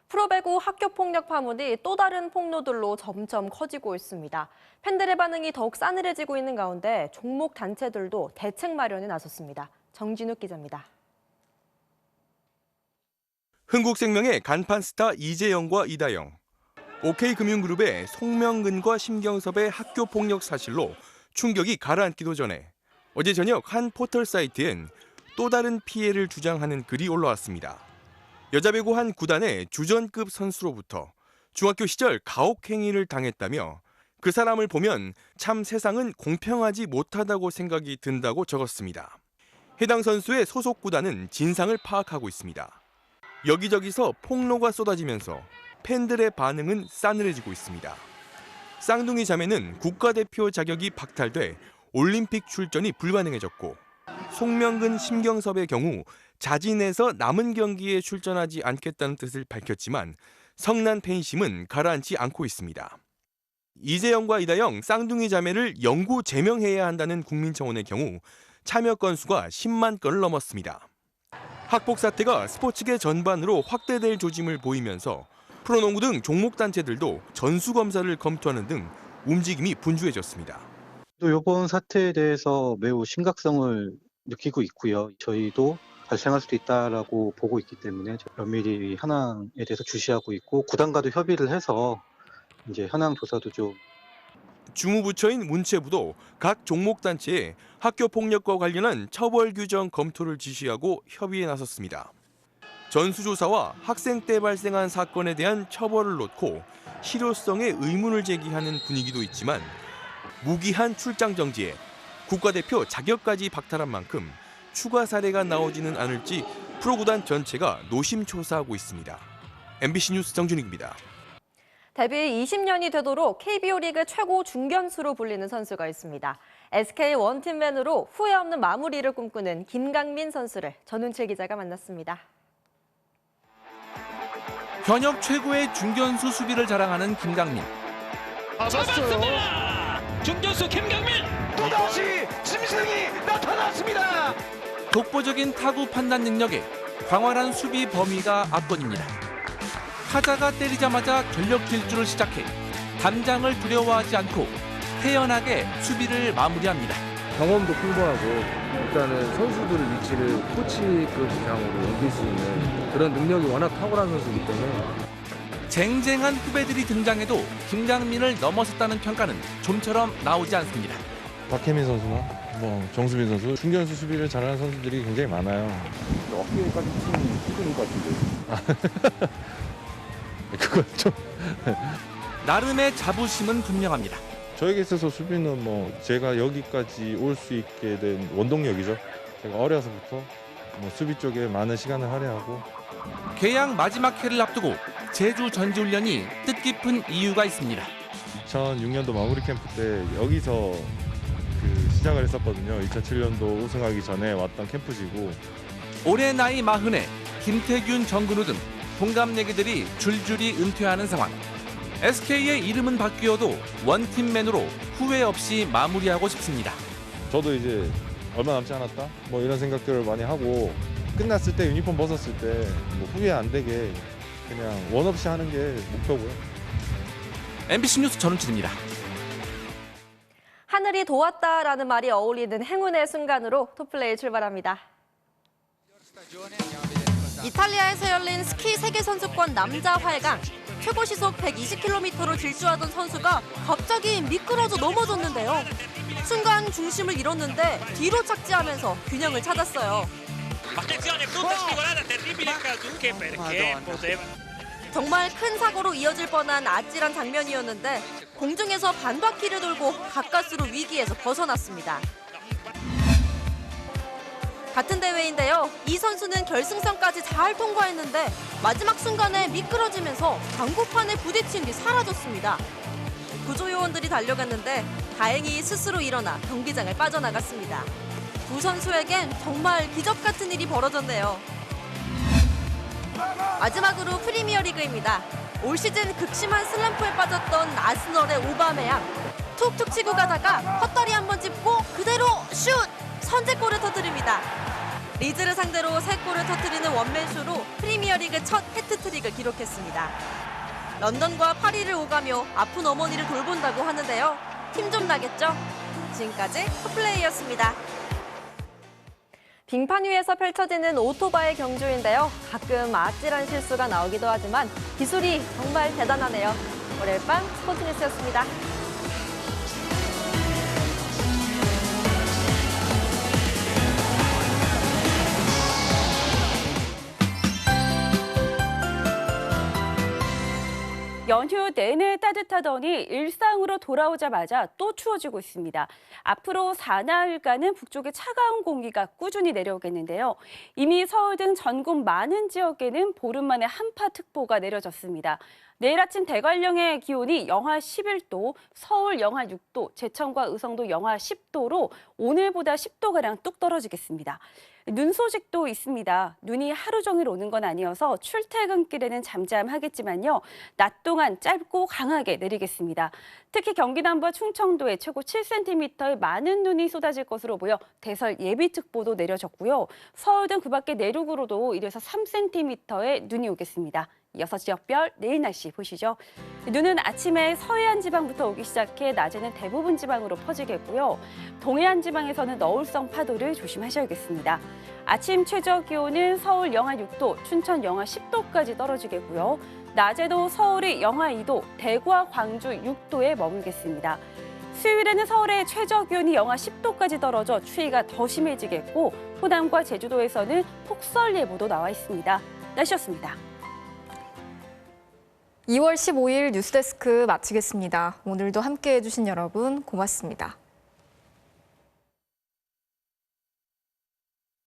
[SPEAKER 19] 프로배구 학교폭력 파문이 또 다른 폭로들로 점점 커지고 있습니다. 팬들의 반응이 더욱 싸늘해지고 있는 가운데 종목 단체들도 대책 마련에 나섰습니다. 정진욱 기자입니다.
[SPEAKER 20] 흥국생명의 간판 스타 이재영과 이다영, OK금융그룹의 송명근과 심경섭의 학교폭력 사실로 충격이 가라앉기도 전에 어제 저녁 한 포털 사이트엔 또 다른 피해를 주장하는 글이 올라왔습니다. 여자배구 한 구단의 주전급 선수로부터 중학교 시절 가혹행위를 당했다며 그 사람을 보면 참 세상은 공평하지 못하다고 생각이 든다고 적었습니다. 해당 선수의 소속 구단은 진상을 파악하고 있습니다. 여기저기서 폭로가 쏟아지면서 팬들의 반응은 싸늘해지고 있습니다. 쌍둥이 자매는 국가대표 자격이 박탈돼 올림픽 출전이 불가능해졌고 송명근, 심경섭의 경우 자진해서 남은 경기에 출전하지 않겠다는 뜻을 밝혔지만 성난 팬심은 가라앉지 않고 있습니다. 이재영과 이다영 쌍둥이 자매를 영구 제명해야 한다는 국민청원의 경우 참여 건수가 10만 건을 넘었습니다. 학폭 사태가 스포츠계 전반으로 확대될 조짐을 보이면서 프로농구 등 종목 단체들도 전수검사를 검토하는 등 움직임이 분주해졌습니다.
[SPEAKER 21] 또 이번 사태에 대해서 매우 심각성을 느끼고 있고요. 저희도 발생할 수도 있다라고 보고 있기 때문에 면밀히 현황에 대해서 주시하고 있고 구단과도 협의를 해서 이제 현황 조사도 좀.
[SPEAKER 20] 주무부처인 문체부도 각 종목 단체에 학교 폭력과 관련한 처벌 규정 검토를 지시하고 협의에 나섰습니다. 전수조사와 학생 때 발생한 사건에 대한 처벌을 놓고 실효성에 의문을 제기하는 분위기도 있지만 무기한 출장 정지에 국가대표 자격까지 박탈한 만큼 추가 사례가 나오지는 않을지 프로구단 전체가 노심초사하고 있습니다. MBC 뉴스 정준익입니다.
[SPEAKER 19] 데뷔 20년이 되도록 KBO 리그 최고 중견수로 불리는 선수가 있습니다. SK 원팀맨으로 후회 없는 마무리를 꿈꾸는 김강민 선수를 전훈칠 기자가 만났습니다.
[SPEAKER 20] 현역 최고의 중견수 수비를 자랑하는 김강민.
[SPEAKER 1] 잡았습니다. 중견수 김강민. 또다시 짐승이 나타났습니다.
[SPEAKER 20] 독보적인 타구 판단 능력에 광활한 수비 범위가 압권입니다. 타자가 때리자마자 전력 질주를 시작해 담장을 두려워하지 않고 태연하게 수비를 마무리합니다.
[SPEAKER 4] 경험도 풍부하고 일단은 선수들의 위치를 코치급 이상으로 옮길 수 있는 그런 능력이 워낙 탁월한 선수이기 때문에
[SPEAKER 20] 쟁쟁한 후배들이 등장해도 김강민을 넘어섰다는 평가는 좀처럼 나오지 않습니다.
[SPEAKER 7] 박혜민 선수나 정수빈 선수, 중견수 수비를 잘하는 선수들이 굉장히 많아요.
[SPEAKER 4] 어깨까지 팀 수준인 것 같은데.
[SPEAKER 7] 그건 좀
[SPEAKER 20] 나름의 자부심은 분명합니다.
[SPEAKER 7] 저에게 있어서 수비는 제가 여기까지 올 수 있게 된 원동력이죠. 제가 어려서부터 수비 쪽에 많은 시간을 할애하고
[SPEAKER 20] 개양 마지막 해를 앞두고 제주 전지훈련이 뜻깊은 이유가 있습니다.
[SPEAKER 7] 2006년도 마무리 캠프 때 여기서 시작을 했었거든요. 2007년도 우승하기 전에 왔던 캠프지고
[SPEAKER 20] 올해 나이 40에 김태균, 정근우 등 동갑내기들이 줄줄이 은퇴하는 상황. SK의 이름은 바뀌어도 원팀맨으로 후회 없이 마무리하고 싶습니다.
[SPEAKER 7] 저도 이제 얼마 남지 않았다? 이런 생각들을 많이 하고 끝났을 때 유니폼 벗었을 때 후회 안 되게 그냥 원 없이 하는 게 목표고요.
[SPEAKER 20] MBC 뉴스 전은진입니다.
[SPEAKER 19] 하늘이 도왔다라는 말이 어울리는 행운의 순간으로 토플레이 출발합니다. 이탈리아에서 열린 스키 세계선수권 남자 활강. 최고 시속 120km로 질주하던 선수가 갑자기 미끄러져 넘어졌는데요. 순간 중심을 잃었는데 뒤로 착지하면서 균형을 찾았어요. 정말 큰 사고로 이어질 뻔한 아찔한 장면이었는데 공중에서 반바퀴를 돌고 가까스로 위기에서 벗어났습니다. 같은 대회인데요. 이 선수는 결승선까지 잘 통과했는데 마지막 순간에 미끄러지면서 방구판에 부딪힌 뒤 사라졌습니다. 구조요원들이 달려갔는데 다행히 스스로 일어나 경기장을 빠져나갔습니다. 두 선수에겐 정말 기적 같은 일이 벌어졌네요. 마지막으로 프리미어리그입니다. 올 시즌 극심한 슬럼프에 빠졌던 아스널의 오바메양. 툭툭 치고 가다가 헛다리 한번 짚고 그대로 슛! 선제골을 터뜨립니다. 리즈를 상대로 3골을 터뜨리는 원맨쇼로 프리미어리그 첫 해트트릭을 기록했습니다. 런던과 파리를 오가며 아픈 어머니를 돌본다고 하는데요. 힘 좀 나겠죠? 지금까지 토플레이였습니다. 빙판 위에서 펼쳐지는 오토바이 경주인데요. 가끔 아찔한 실수가 나오기도 하지만 기술이 정말 대단하네요. 월요일 밤 스포츠 뉴스였습니다.
[SPEAKER 8] 연휴 내내 따뜻하더니 일상으로 돌아오자마자 또 추워지고 있습니다. 앞으로 4나흘간은 북쪽의 차가운 공기가 꾸준히 내려오겠는데요. 이미 서울 등 전국 많은 지역에는 보름 만에 한파특보가 내려졌습니다. 내일 아침 대관령의 기온이 영하 11도, 서울 영하 6도, 제천과 의성도 영하 10도로 오늘보다 10도가량 뚝 떨어지겠습니다. 눈 소식도 있습니다. 눈이 하루 종일 오는 건 아니어서 출퇴근길에는 잠잠하겠지만요. 낮 동안 짧고 강하게 내리겠습니다. 특히 경기 남부와 충청도에 최고 7cm의 많은 눈이 쏟아질 것으로 보여 대설 예비특보도 내려졌고요. 서울 등 그 밖의 내륙으로도 1에서 3cm의 눈이 오겠습니다. 이어서 지역별 내일 날씨 보시죠. 눈은 아침에 서해안 지방부터 오기 시작해 낮에는 대부분 지방으로 퍼지겠고요. 동해안 지방에서는 너울성 파도를 조심하셔야겠습니다. 아침 최저 기온은 서울 영하 6도, 춘천 영하 10도까지 떨어지겠고요. 낮에도 서울이 영하 2도, 대구와 광주 6도에 머물겠습니다. 수요일에는 서울의 최저 기온이 영하 10도까지 떨어져 추위가 더 심해지겠고 호남과 제주도에서는 폭설 예보도 나와 있습니다. 날씨였습니다.
[SPEAKER 16] 2월 15일 뉴스데스크 마치겠습니다. 오늘도 함께해 주신 여러분 고맙습니다.